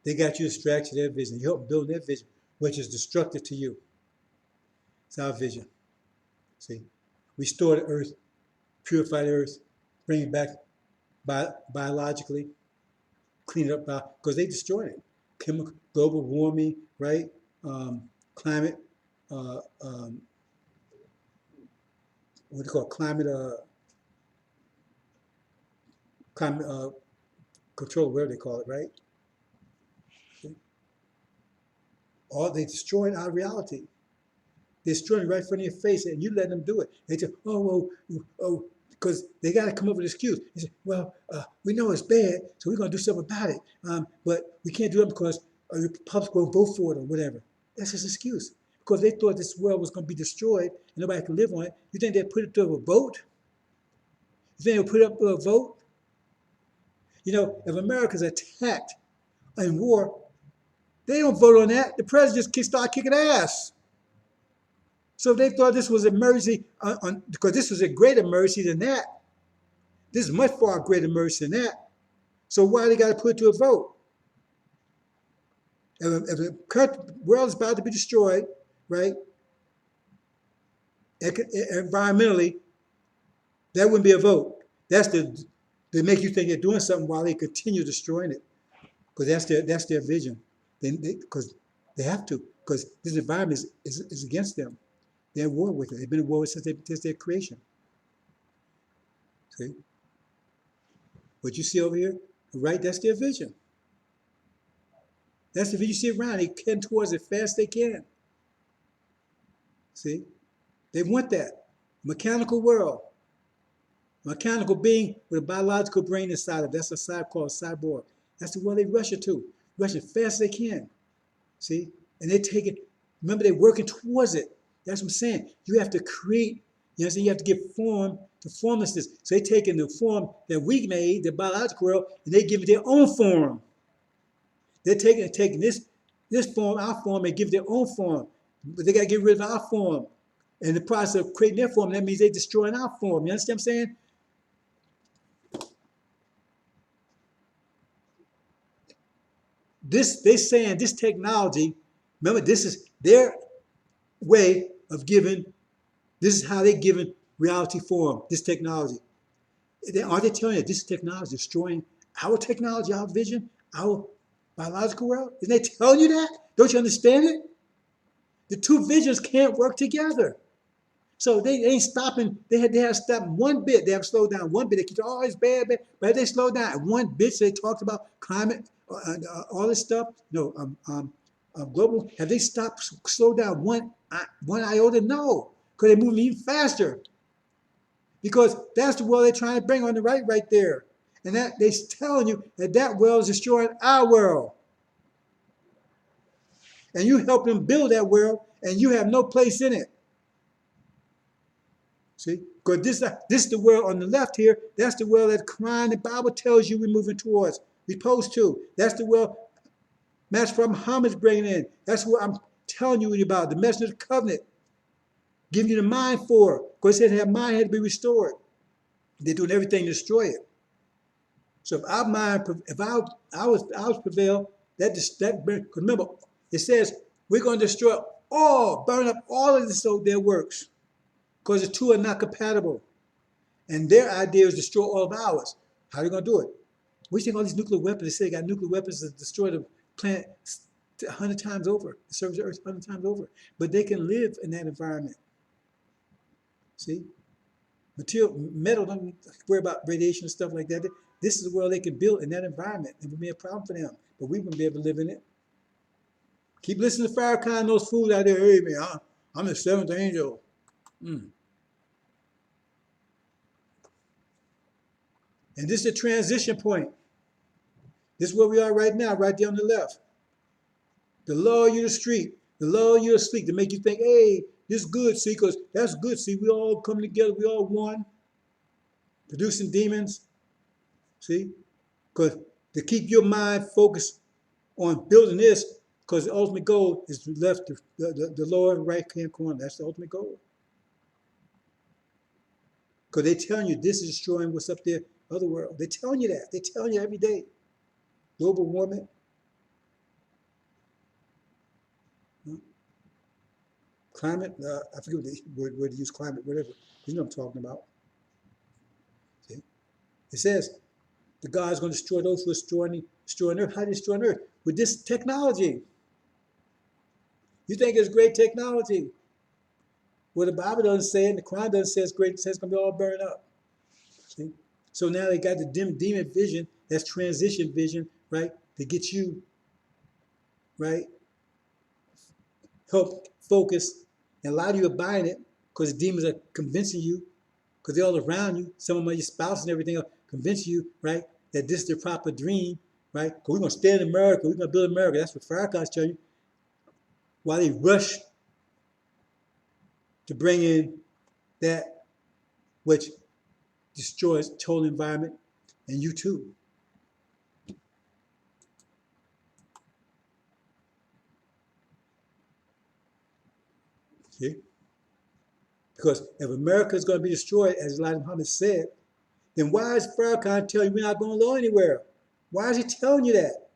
They got you distracted to their vision. You help build their vision, which is destructive to you. It's our vision. See, restore the earth, purify the earth, bring it back biologically, clean it up, because they destroyed it. Chemical, global warming, right? Climate, what do you call it? Climate control, whatever they call it, right? Or they destroyed our reality. They're destroying it right in front of your face, and you let them do it. They say, because they got to come up with an excuse. They say, we know it's bad, so we're going to do something about it. But we can't do it because the public won't vote for it or whatever. That's just an excuse. Because they thought this world was going to be destroyed and nobody could live on it. You think they'd put it to a vote? You think they'll put it up to a vote? You know, if America's attacked in war, they don't vote on that. The president just start kicking ass. So if they thought this was an emergency, because this was a greater emergency than that. This is much far greater emergency than that. So why they got to put it to a vote? If the world is about to be destroyed, right, environmentally, that wouldn't be a vote. That's they make you think they're doing something while they continue destroying it, because that's their vision. Because they have to, because this environment is against them. They're at war with it. They've been at war since their creation. See? What you see over here, right, that's their vision. That's the vision you see around. They can towards it fast as they can. See? They want that. Mechanical world. Mechanical being with a biological brain inside of it. That's a cyber called cyborg. That's the world they rush it to. Rush it fast as they can. See? And they take it, remember, they're working towards it. That's what I'm saying. You have to create, you know what I'm saying? You have to give form to formlessness. So they take in the form that we made, the biological world, and they give it their own form. They're taking this form, our form, and give it their own form. But they got to get rid of our form. In the process of creating their form, that means they're destroying our form. You understand what I'm saying? they're saying this technology, remember, this is their way of giving, this is how they're giving reality form, this technology. Aren't they telling you this technology is destroying our technology, our vision, our biological world? Isn't they telling you that? Don't you understand it? The two visions can't work together. So they ain't stopping. They have stopped one bit. They have slowed down one bit. They keep oh, it's bad, bad. But they slowed down at one bit. So they talked about climate, all this stuff. No, global. Have they stopped, slowed down one iota? No, because they're moving even faster. Because that's the world they're trying to bring on the right there. And that they're telling you that world is destroying our world. And you help them build that world, and you have no place in it. See? Because this is the world on the left here. That's the world that the Quran, the Bible tells you we're moving towards. We're supposed to. That's the world Master Muhammad's bringing in. That's what I'm telling you about. The message of the covenant. Giving you the mind for it. Because it said that mind had to be restored. They're doing everything to destroy it. So if our mind, if ours prevail, because remember, it says we're going to destroy all, burn up all of their works. Because the two are not compatible. And their idea is destroy all of ours. How are they going to do it? We think all these nuclear weapons, they say they got nuclear weapons to destroy the planet 100 times over, the surface of the earth 100 times over. But they can live in that environment. See? Metal don't worry about radiation and stuff like that. This is the world they can build in that environment. It would be a problem for them. But we wouldn't be able to live in it. Keep listening to Farrakhan and those fools out there. Hey, man, I'm the seventh angel. And this is a transition point. This is where we are right now, right there on the left. The lull you to street, the lull you to sleep, to make you think, hey, this is good, see, because that's good, see, we all come together, we all one, producing demons, see, because to keep your mind focused on building this, because the ultimate goal is left, the lower right-hand corner, that's the ultimate goal. Because they're telling you this is destroying what's up there, other world. They're telling you that. They're telling you every day. Global warming. Climate, I forget what the word to use, climate, whatever. You know what I'm talking about. See? It says the God's going to destroy those who are destroying Earth. How do you destroy Earth? With this technology. You think it's great technology. Well, the Bible doesn't say it, and the Quran doesn't say it's great. It says it's going to be all burned up. See? So now they got the demon vision, that's transition vision, right? To get you, right? Help focus. And a lot of you are buying it because the demons are convincing you, because they're all around you. Some of them are your spouse and everything else, convince you, right, that this is the proper dream, right? Because we're going to stay in America. We're going to build America. That's what Farrakhan's telling you. While they rush to bring in that which destroys the total environment and you too. See? Because if America is going to be destroyed, as Elijah Muhammad said, then why is Farrakhan telling you we're not going to go anywhere? Why is he telling you that?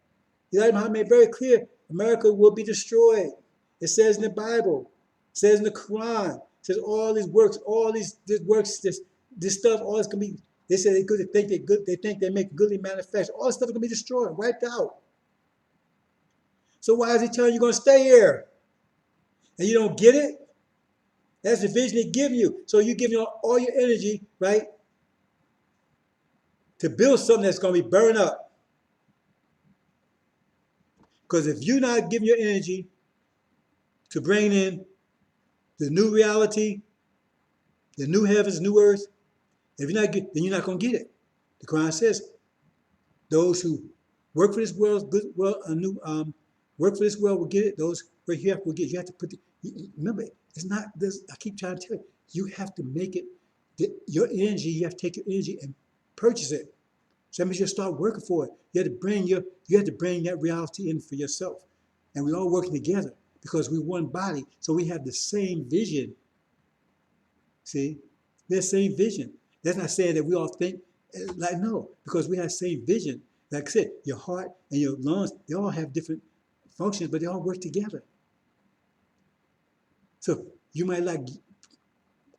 Elijah Muhammad made very clear, America will be destroyed. It says in the Bible, it says in the Quran, it says all these works, all these works, this stuff, all this can be, they say they good, they think they're good, they think they make goodly manifest. All this stuff is going to be destroyed, wiped out. So why is he telling you you're going to stay here? And you don't get it? That's the vision he give you. So you give all your energy, right, to build something that's going to be burned up. Because if you're not giving your energy to bring in the new reality, the new heavens, new earth, if you're not then you're not going to get it. The Quran says, those who work for this world, work for this world will get it. Those right here will get it. You have to put remember, it's not this. I keep trying to tell you, you have to make it your energy. You have to take your energy and purchase it. So that means you start working for it. You have to bring that reality in for yourself, and we all working together because we're one body. So we have the same vision. See, we have the same vision. That's not saying that we all think like no, because we have the same vision. Like I said, your heart and your lungs, they all have different functions, but they all work together. So you might like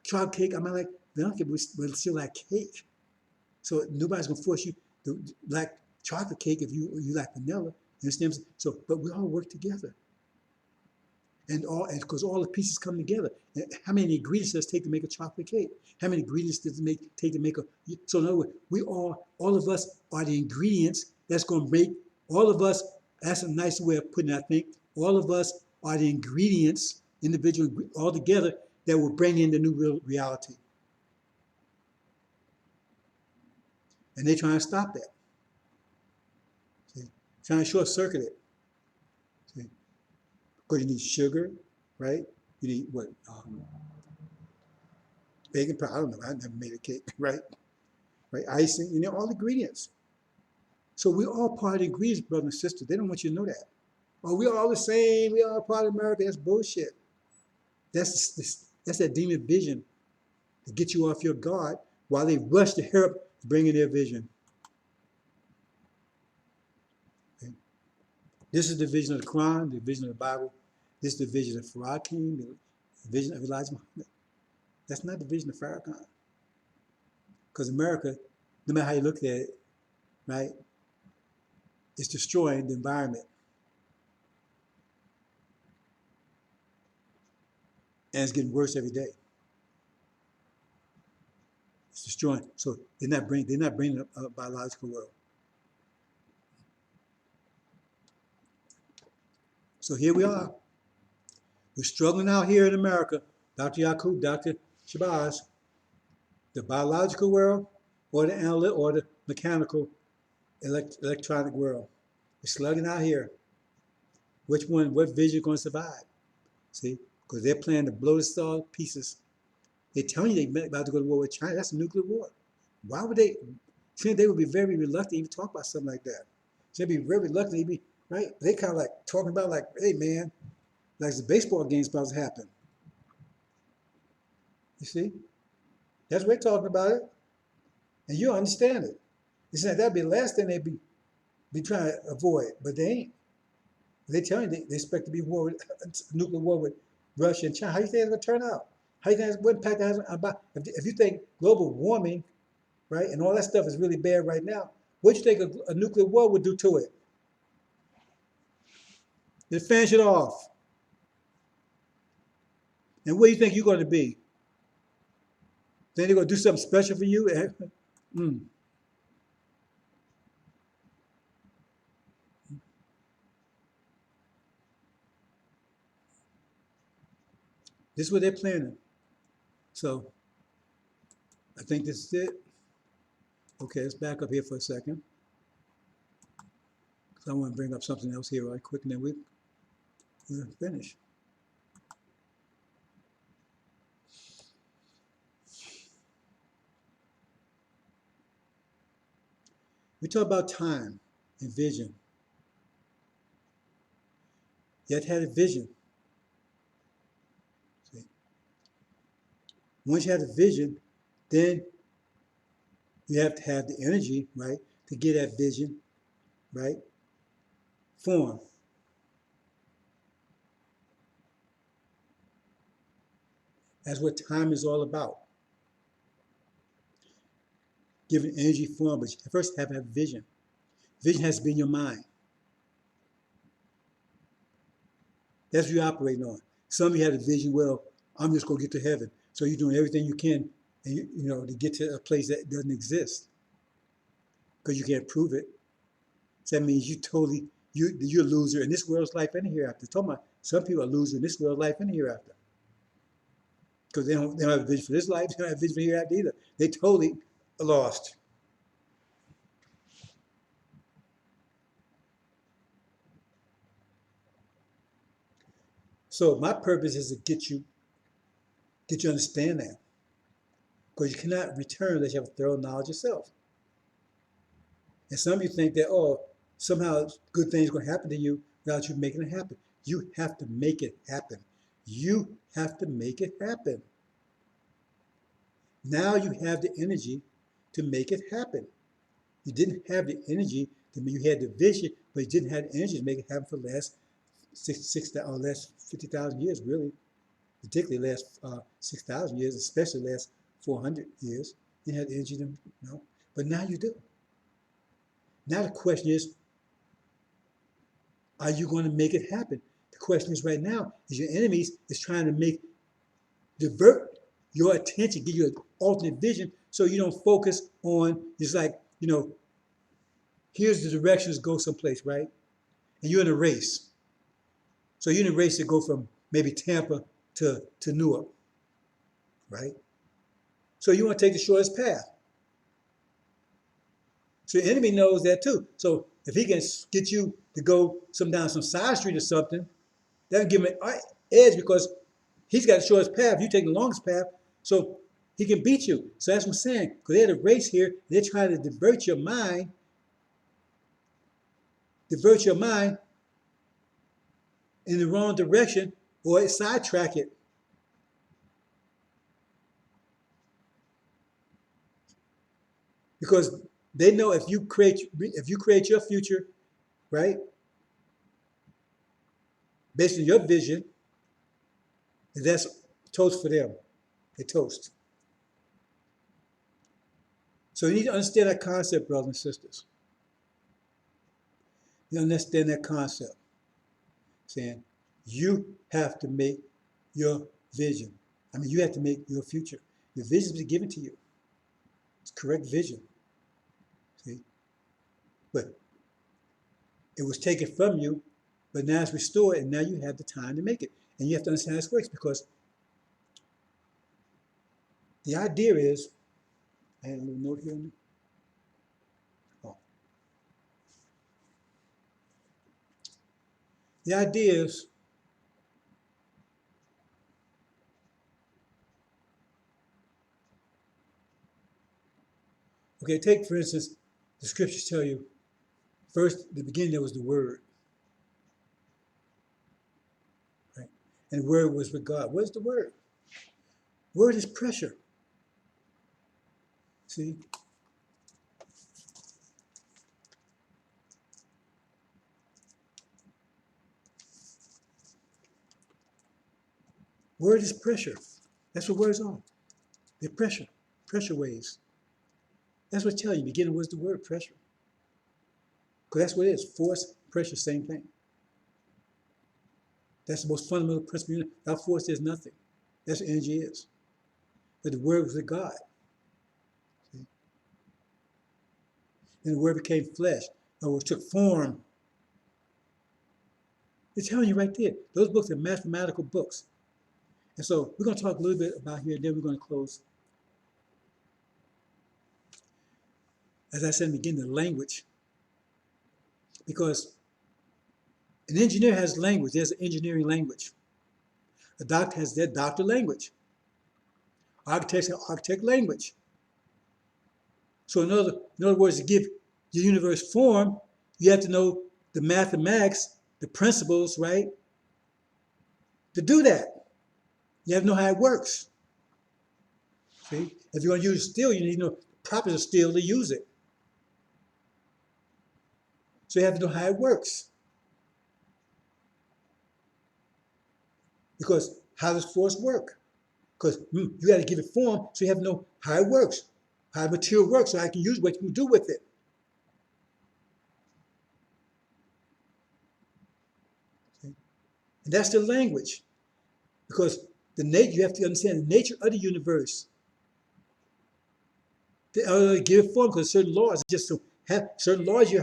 chocolate cake, I might like vanilla cake, but still like cake. So nobody's gonna force you to like chocolate cake if you like vanilla. You understand? So, but we all work together, and because all the pieces come together. And how many ingredients does it take to make a chocolate cake? How many ingredients does it take to make a? So in other words, all of us are the ingredients that's gonna make all of us. That's a nice way of putting it, I think. All of us are the ingredients, individual, all together, that will bring in the new real reality. And they're trying to stop that. See? Trying to short circuit it. See? Because you need sugar, right? You need what? Baking powder. I don't know. I never made a cake, right? Right? Icing. You know, all the ingredients. So we're all part of the ingredients, brother and sister. They don't want you to know that. Oh, we're all the same. We're all part of America. That's bullshit. That's that demon vision to get you off your guard while they rush to help bring in their vision. Okay? This is the vision of the Quran, the vision of the Bible. This is the vision of Farrakhan, the vision of Elijah Muhammad. That's not the vision of Farrakhan. Because America, no matter how you look at it, right, it's destroying the environment. And it's getting worse every day. It's destroying. So they're not bringing a biological world. So here we are. We're struggling out here in America. Dr. Yakub, Dr. Shabazz, the biological world or the analytic or the mechanical electronic world. We're slugging out here. Which one, what vision is going to survive? See, because they're planning to blow this all pieces. They're telling you they're about to go to war with China. That's a nuclear war. Why would they? They would be very reluctant to even talk about something like that. They'd be very reluctant. They'd be, right? They kind of like talking about like, hey man, like the baseball game's about to happen. You see? That's what they're talking about it. And you understand it. It's like that'd be the last thing they'd be trying to avoid, but they ain't. They tell you they expect to be war with nuclear war with Russia and China. How do you think it's going to turn out? How do you think what impact it has about? If you think global warming, right, and all that stuff is really bad right now, what do you think a nuclear war would do to it? It finish it off. And what do you think you're going to be? Then they're going to do something special for you? Mm. This is what they're planning. So I think this is it. Okay, let's back up here for a second. Because I want to bring up something else here right quick, and then we'll finish. We talk about time and vision. You have to have a vision. See? Once you have the vision, then you have to have the energy, right, to get that vision, right, formed. That's what time is all about. Giving energy form, but you first have to have vision. Vision has to be in your mind. That's what you're operating on. Some of you have the vision, well, I'm just going to get to heaven. So you're doing everything you can, and you know, to get to a place that doesn't exist because you can't prove it. So that means you're a loser in this world's life and the hereafter. Talking about some people are losers in this world's life and the hereafter because they don't have a vision for this life. They don't have a vision for the hereafter either. They totally lost. So my purpose is to get you understand that. Because you cannot return unless you have a thorough knowledge yourself. And some of you think that, oh, somehow good things are going to happen to you without you making it happen. You have to make it happen. You have to make it happen. Now you have the energy to make it happen. You didn't have the energy. You had the vision, but you didn't have the energy to make it happen for the last last 50,000 years, really. Particularly last 6,000 years, especially last 400 years. You had the energy to, but now you do. Now the question is, are you going to make it happen? The question is right now, is your enemies is trying to divert your attention, give you an alternate vision so you don't focus on, it's like, here's the directions to go someplace, right? And you're in a race. So you're in a race to go from maybe Tampa to Newark, right? So you want to take the shortest path. So the enemy knows that too. So if he can get you to go down some side street or something, that would give him an edge because he's got the shortest path. You take the longest path, so he can beat you. So that's what I'm saying. Because they had a race here. They're trying to divert your mind in the wrong direction or sidetrack it. Because they know if you create your future, right, based on your vision, that's toast for them. They toast. So you need to understand that concept, brothers and sisters. You understand that concept. Saying you have to make your vision. You have to make your future. Your vision is given to you. It's correct vision. See? But it was taken from you, but now it's restored, and now you have the time to make it. And you have to understand how this works because the idea is, I had a little note here. Oh. The idea is, okay, take for instance, the scriptures tell you, first, at the beginning there was the Word. Right? And the Word was with God. What is the Word? Word is pressure. See? Word is pressure. That's what words are. They're pressure. Pressure waves. That's what I tell you. Beginning was the word pressure. Because that's what it is. Force, pressure, same thing. That's the most fundamental principle. Without force, there's nothing. That's what energy is. But the word was with God. See? And the word became flesh. Or took form. It's telling you right there. Those books are mathematical books. And so we're going to talk a little bit about here, and then we're going to close. As I said in the beginning, the language. Because an engineer has language. There's an engineering language. A doctor has their doctor language. Architects have architect language. So in other words, to give the universe form, you have to know the mathematics, the principles, right? To do that. You have to know how it works. See? If you're going to use steel, you need to know the properties of steel to use it. So you have to know how it works. Because how does force work? Because you got to give it form, so you have to know how it works, how the material works, so I can use what you can do with it. See? And that's the language. Because you have to understand the nature of the universe. To give it form, because certain laws, just to have certain laws,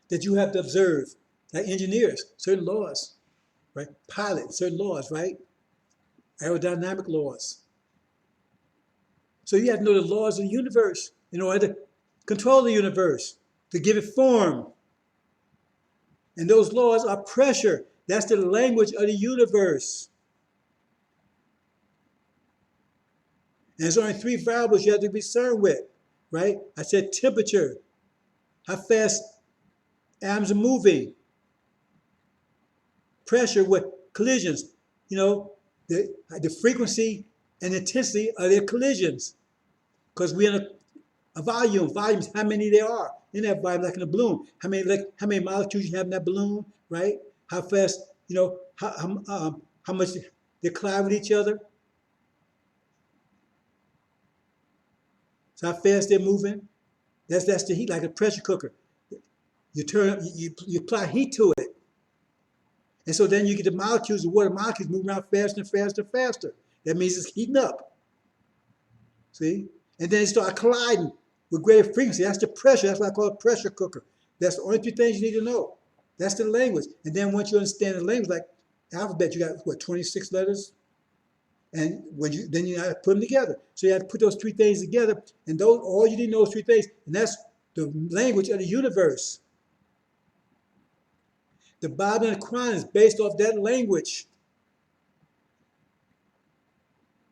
that you have to observe, like engineers, certain laws, right? Pilots, certain laws, right? Aerodynamic laws. So you have to know the laws of the universe in order to control the universe, to give it form. And those laws are pressure. That's the language of the universe. And there's only three variables you have to be concerned with, right? I said temperature, how fast atoms are moving, pressure with collisions, the frequency and intensity of their collisions. because we're in a volume. Volumes, how many there are in that volume, like in a balloon. How many molecules you have in that balloon, right? How fast, how much they collide with each other. So how fast they're moving. That's the heat, like a pressure cooker. You apply heat to it. And so then you get the molecules, the water molecules move around faster and faster and faster. That means it's heating up. See? And then it start colliding with greater frequency. That's the pressure. That's why I call it a pressure cooker. That's the only three things you need to know. That's the language. And then once you understand the language, like alphabet, you got what, 26 letters? And then you have to put them together. So you have to put those three things together, and all you need to know is three things, and that's the language of the universe. The Bible and the Quran is based off that language.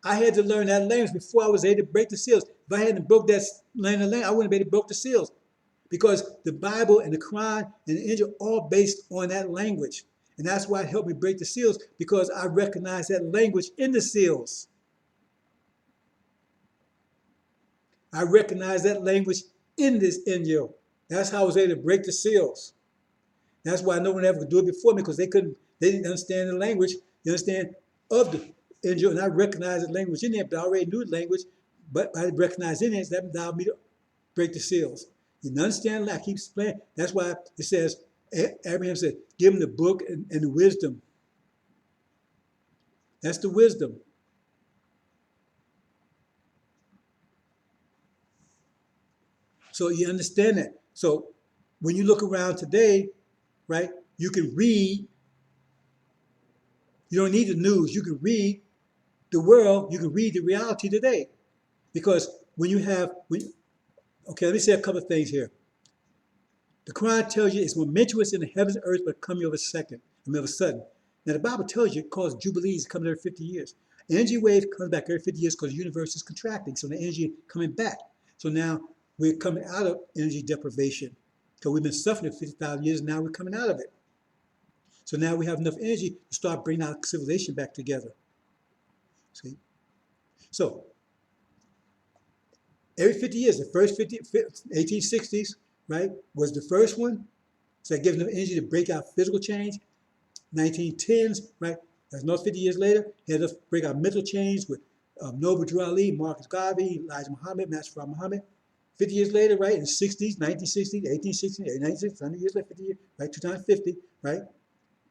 I had to learn that language before I was able to break the seals. If I hadn't broke that language, I wouldn't be able to break the seals. Because the Bible and the Quran and the Injil are all based on that language. And that's why it helped me break the seals, because I recognize that language in the seals. I recognize that language in this Injil. That's how I was able to break the seals. That's why no one ever could do it before me, because they didn't understand the language, of the Injil, and I recognized the language in there, but I already knew the language, but I recognized in it, so that allowed me to break the seals. You understand? I keep explaining. That's why it says, Abraham said, give him the book and the wisdom. That's the wisdom. So you understand that. So when you look around today, right, you can read. You don't need the news. You can read the world. You can read the reality today. Because okay, let me say a couple of things here. The Quran tells you it's momentous in the heavens and earth, but coming of a sudden. Now the Bible tells you it causes jubilees coming every 50 years. Energy wave comes back every 50 years because the universe is contracting, so the energy coming back. So now we're coming out of energy deprivation. So we've been suffering for 50,000 years, now we're coming out of it. So now we have enough energy to start bringing our civilization back together. See? So every 50 years, the first 1860s, right, was the first one. So that gives enough energy to break out physical change. 1910s, right, that's another 50 years later, he had to break out mental change with Noble Drew Ali, Marcus Garvey, Elijah Muhammad, Master Muhammad. 50 years later, right, in the 60s, 1960s, 1860s, 1960s, 100 years later, 50 years, right, 2 times 50, right,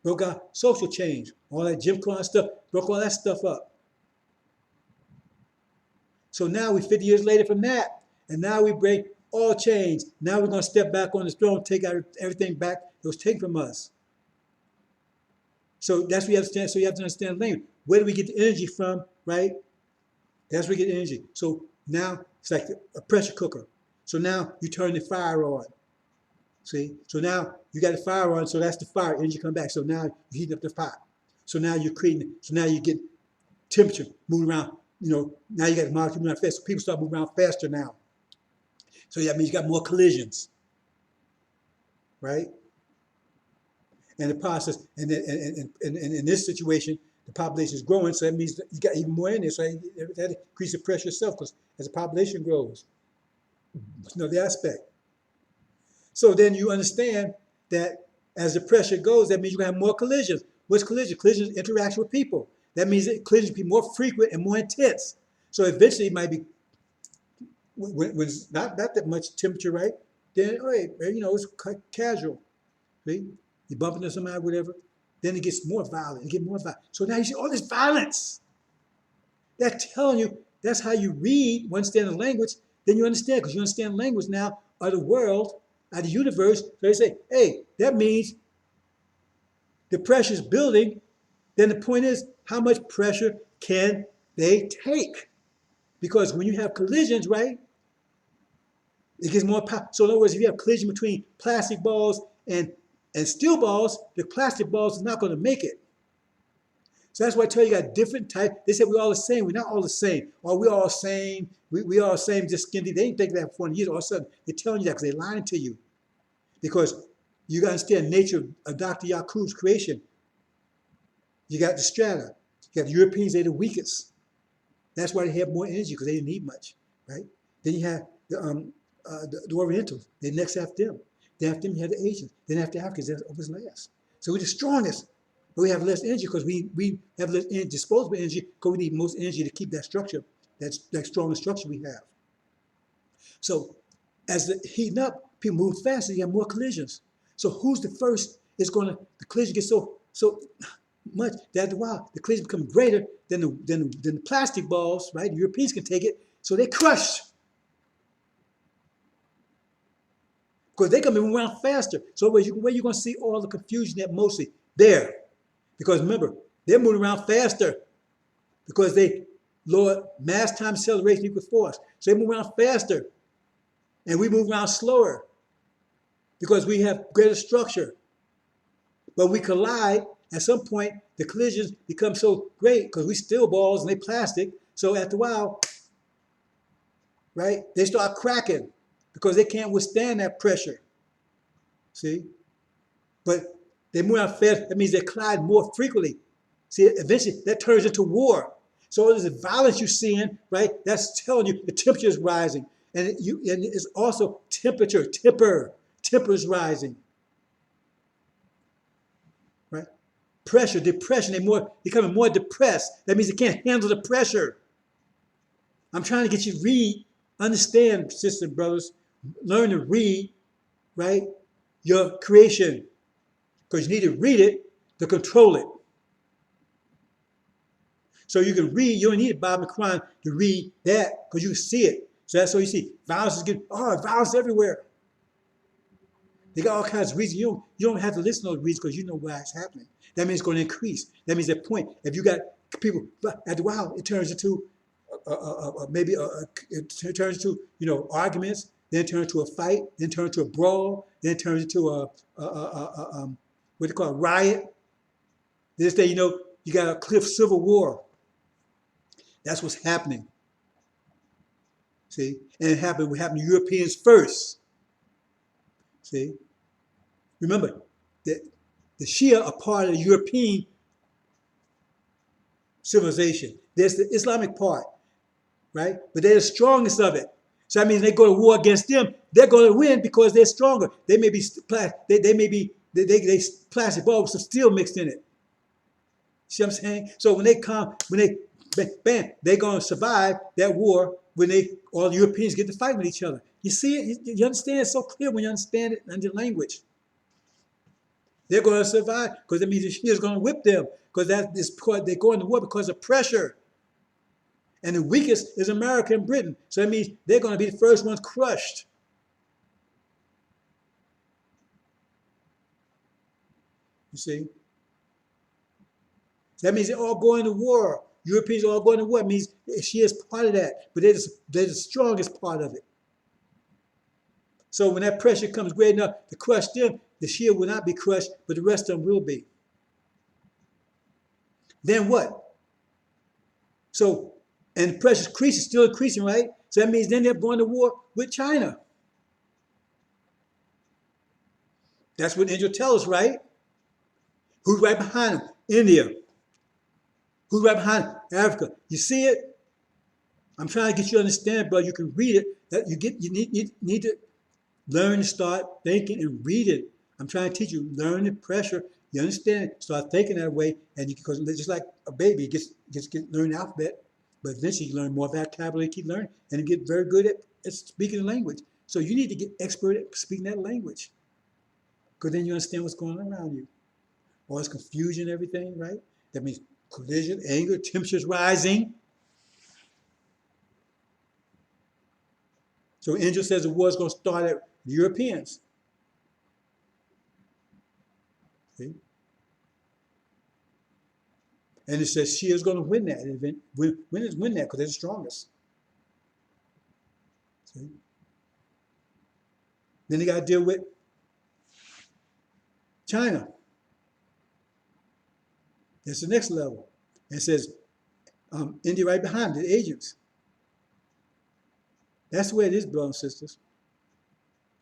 broke out social change, all that Jim Crow stuff, broke all that stuff up. So now we're 50 years later from that, and now we break all change. Now we're going to step back on the throne, take everything back that was taken from us. So that's what you have to understand. So you have to understand language. Where do we get the energy from, right? That's where we get energy. So now it's like a pressure cooker. So now you turn the fire on. See? So now you got the fire on, so that's the fire, energy come back. So now you heat up the fire. So now you're creating, so now you get temperature moving around. Now you got the molecule moving around fast. So people start moving around faster now. So that means you got more collisions, right? And the process, and in this situation, the population is growing, so that means that you got even more in there. So that increases the pressure itself, because as the population grows, it's another aspect. So then you understand that as the pressure goes, that means you're going to have more collisions. What's collision? Collision is interaction with people. That means that collisions be more frequent and more intense. So eventually it might be, when it's not that much temperature, right? Then, it's casual. See? You bump into somebody, whatever. Then it gets more violent. So now you see all this violence. That's telling you, that's how you read, understand the language. Then you understand, because you understand language now of the world, of the universe. So they say, hey, that means the pressure is building. Then the point is, how much pressure can they take? Because when you have collisions, right, it gets more power. So in other words, if you have collision between plastic balls and steel balls, the plastic balls is not going to make it. So that's why I tell you, got different types. They said we're all the same. We're not all the same. Or we're all the same. We all the same, just skin deep. They didn't think that for 40 years. All of a sudden, they're telling you that because they're lying to you. Because you got to understand nature of Dr. Yaqub's creation. You got the strata. You got the Europeans, they're the weakest. That's why they have more energy, because they didn't need much, right? Then you have the Orientals. They next after them. Then after them, you have the Asians. Then after Africans, that's always last. So we're the strongest. But we have less energy because we have less energy, disposable energy because we need most energy to keep that structure, that strong structure we have. So as the heating up, people move faster, you have more collisions. So who's the first is going to, the collision gets so much that after a while, the collision become greater than the plastic balls, right? The Europeans can take it, so they crush. Because they're going to move around faster. So where you're going to see all the confusion at mostly there. Because remember, they're moving around faster because they lower mass times acceleration equals force. So they move around faster. And we move around slower because we have greater structure. But we collide. At some point, the collisions become so great because we still balls and they plastic. So after a while, right, they start cracking because they can't withstand that pressure. See? But they move out fast. That means they collide more frequently. See, eventually that turns into war. So there's the violence you're seeing, right? That's telling you the temperature is rising. And it's also temper is rising. Right? Pressure, depression, they're becoming more depressed. That means they can't handle the pressure. I'm trying to get you to read, understand, sisters and brothers, learn to read, right? Your creation. Because you need to read it to control it. So you can read, you don't need a Bible and Quran to read that because you can see it. So that's what you see. Violence is getting, violence everywhere. They got all kinds of reasons. You don't have to listen to those reasons because you know why it's happening. That means it's going to increase. That means at point, if you got people, at the while, it turns into it turns into arguments, then it turns into a fight, then it turns into a brawl, then it turns into what they call a riot. This day, you got a cliff civil war. That's what's happening. See, and it happened to Europeans first. See, remember that the Shia are part of the European civilization. There's the Islamic part, right? But they're the strongest of it. So that means they go to war against them. They're going to win because they're stronger. They may be plastic balls with some steel mixed in it. See what I'm saying? So when they bam, they're going to survive that war when all the Europeans get to fight with each other. You see it? You understand it so clear when you understand it in the language. They're going to survive because that means the Shia is going to whip them because they're going to war because of pressure. And the weakest is America and Britain. So that means they're going to be the first ones crushed. You see? That means they're all going to war. Europeans are all going to war. It means she is part of that, but they're the strongest part of it. So when that pressure comes great enough to crush them, the Shia will not be crushed, but the rest of them will be. Then what? So, and the pressure increases, still increasing, right? So that means then they're going to war with China. That's what Angel tells us, right? Who's right behind them? India. Who's right behind them? Africa. You see it? I'm trying to get you to understand, but you can read it. That you need to learn to start thinking and read it. I'm trying to teach you, learn the pressure. You understand it, start thinking that way, and because just like a baby gets learn the alphabet, but eventually you learn more vocabulary, keep learning, and you get very good at speaking the language. So you need to get expert at speaking that language, because then you understand what's going on around you. All this confusion, everything, right? That means collision, anger, temperatures rising. So Angel says the war is going to start at the Europeans. See? And it says she is going to win that event. Win that because they're the strongest. See? Then they got to deal with China. That's the next level. And it says India right behind the agents. That's the way it is, brothers and sisters.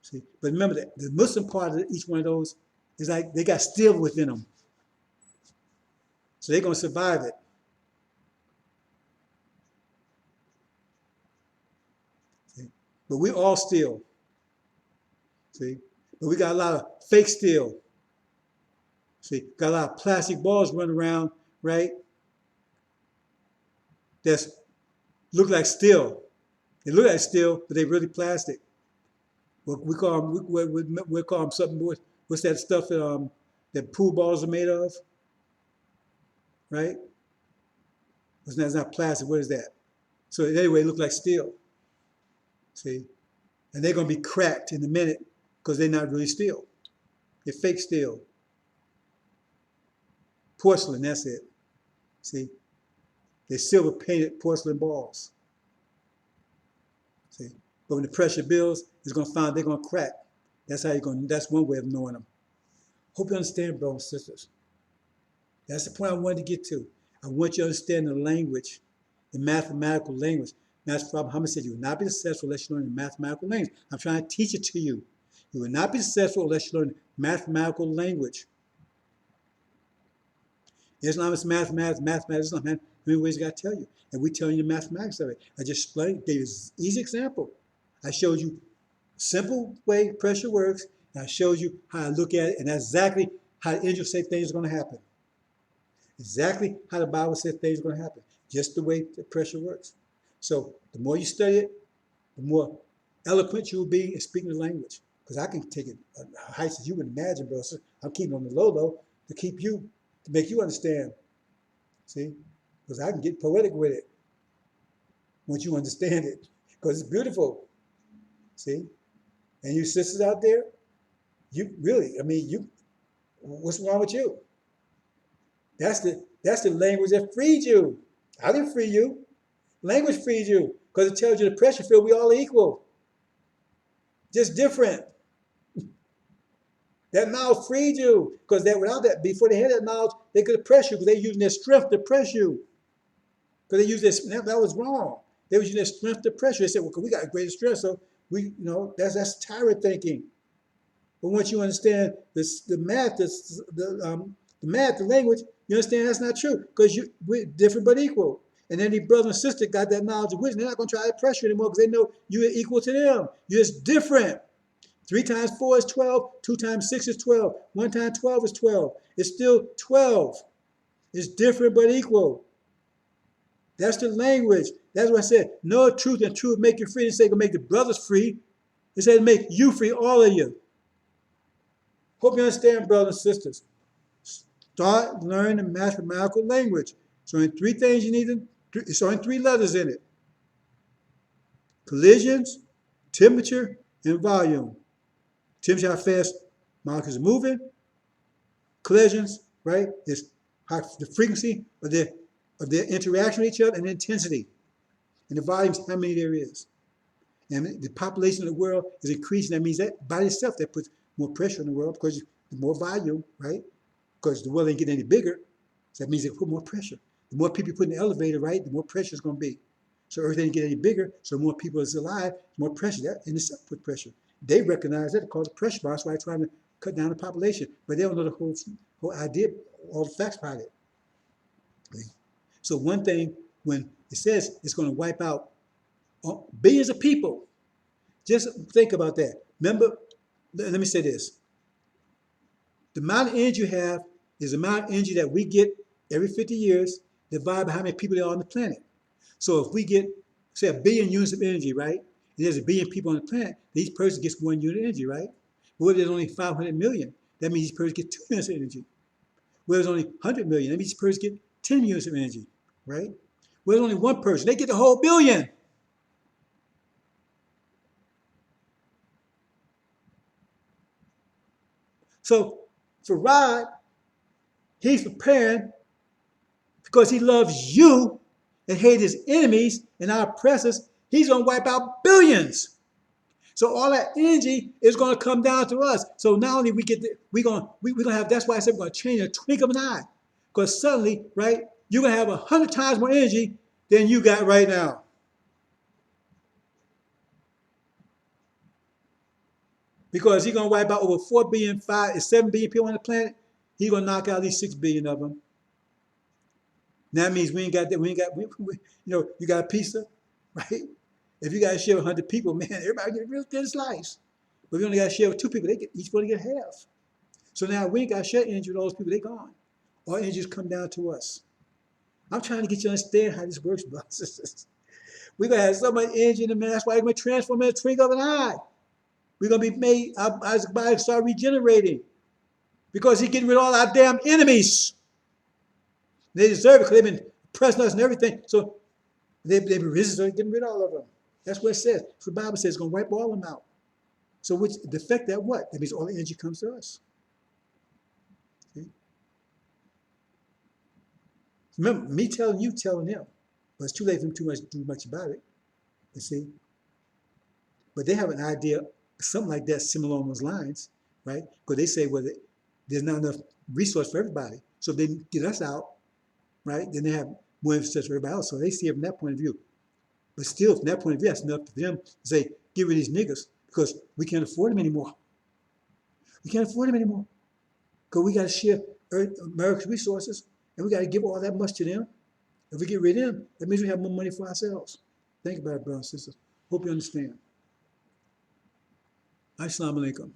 See? But remember that the Muslim part of each one of those is like they got steel within them. So they're going to survive it. See? But we all steel, see? But we got a lot of fake steel, see? Got a lot of plastic balls running around, right? That's look like steel. They look like steel, but they're really plastic. We call them, we call them something, what's that stuff that pool balls are made of, right? It's not plastic, what is that? So anyway, it look like steel, see? And they're gonna be cracked in a minute because they're not really steel. They're fake steel. Porcelain, that's it, see? They're silver painted porcelain balls, see? But when the pressure builds, it's gonna find they're gonna crack. That's how you're gonna, that's one way of knowing them. Hope you understand, brothers and sisters. That's the point I wanted to get to. I want you to understand the language, the mathematical language. Master Prophet Muhammad said, you will not be successful unless you learn the mathematical language. I'm trying to teach it to you. You will not be successful unless you learn mathematical language. Islam is mathematics, mathematics is not mathematics. How many ways I got to tell you? And we telling you the mathematics of it. I just explained, gave you an easy example. I showed you simple way pressure works, and I showed you how I look at it, and that's exactly how the angels say things are going to happen. Exactly how the Bible says things are going to happen. Just the way the pressure works. So the more you study it, the more eloquent you will be in speaking the language. Because I can take it heights as you would imagine, bro. So I'm keeping on the low to keep you, to make you understand. See? Because I can get poetic with it once you understand it. Because it's beautiful. See? And you sisters out there, you really, I mean, you, what's wrong with you? That's the language that freed you. I didn't free you. Language freed you because it tells you the pressure field, we all equal. Just different. That knowledge freed you because without that, before they had that knowledge, they could oppress you because they're using their strength to oppress you. Because they used their, that was wrong. They were using their strength to oppress you. They said, well, we got greater strength, so we, you know, that's tyrant thinking. But once you understand this, the math, the language, you understand that's not true because we're different but equal. And then the brother and sister got that knowledge of wisdom. They're not going to try to pressure you anymore because they know you're equal to them. You're just different. 3 times 4 is 12. 2 times 6 is 12. 1 times 12 is 12. It's still 12. It's different but equal. That's the language. That's what I said. Know truth and truth make you free. It said to make the brothers free. It said to make you free, all of you. Hope you understand, brothers and sisters. Start learning the mathematical language. So in 3 things you need to, it's only 3 letters in it. Collisions, temperature, and volume. Temperature, how fast molecules are moving. Collisions, right, is how, the frequency of their interaction with each other and the intensity. And the volume is how many there is. And the population of the world is increasing. That means that by itself, that puts more pressure on the world because the more volume, right? Because the world ain't getting any bigger. So that means they put more pressure. The more people you put in the elevator, right, the more pressure it's going to be. So Earth ain't getting any bigger, so the more people is alive, the more pressure. That in itself put pressure. They recognize that, called the pressure bar. That's why they're trying to cut down the population. But they don't know the whole idea, all the facts behind it. Okay. So one thing, when it says it's going to wipe out billions of people, just think about that. Remember, let me say this. The amount of energy you have is the amount of energy that we get every 50 years divided by how many people there are on the planet. So if we get, say, 1 billion units of energy, right? And there's 1 billion people on the planet, each person gets 1 unit of energy, right? But what if there's only 500 million? That means each person gets 2 units of energy. Where there's only 100 million, that means each person gets 10 units of energy, right? Where there's only 1 person, they get the whole billion. So for Rod, he's preparing because he loves you and hates his enemies and our oppressors. He's going to wipe out billions. So all that energy is going to come down to us. So not only we get, we're going to have, that's why I said we're going to change in a twinkle of an eye. Because suddenly, right, you're going to have 100 times more energy than you got right now. Because he's going to wipe out over 4 billion, 7 billion people on the planet. He's going to knock out at least 6 billion of them. That means we ain't got that. You know, you got a pizza, right? If you got to share with 100 people, man, everybody get a real thin slice. But if you only got to share with 2 people, each one get half. So now we ain't got to share energy with all those people, they gone. All energies come down to us. I'm trying to get you to understand how this works, brothers and sisters. We're going to have so much energy in the man. That's why we're going to transform in a twinkle of an eye. We're going to be made, our body start regenerating. Because he's getting rid of all our damn enemies. They deserve it because they've been oppressing us and everything. So they've been resisting, getting rid of all of them. That's what it says. So the Bible says it's going to wipe all of them out. So which the effect that what? That means all the energy comes to us. See? Remember, me telling you, telling them. But it's too late for them to do much about it. You see? But they have an idea, something like that, similar along those lines, right? Because they say, well, there's not enough resource for everybody. So if they get us out, right, then they have more infrastructure for everybody else. So they see it from that point of view. But still, from that point of view, that's enough for them to say, get rid of these niggas because we can't afford them anymore. We can't afford them anymore. Because we got to share America's resources and we got to give all that much to them. If we get rid of them, that means we have more money for ourselves. Think about it, brothers and sisters. Hope you understand. Assalamu alaikum.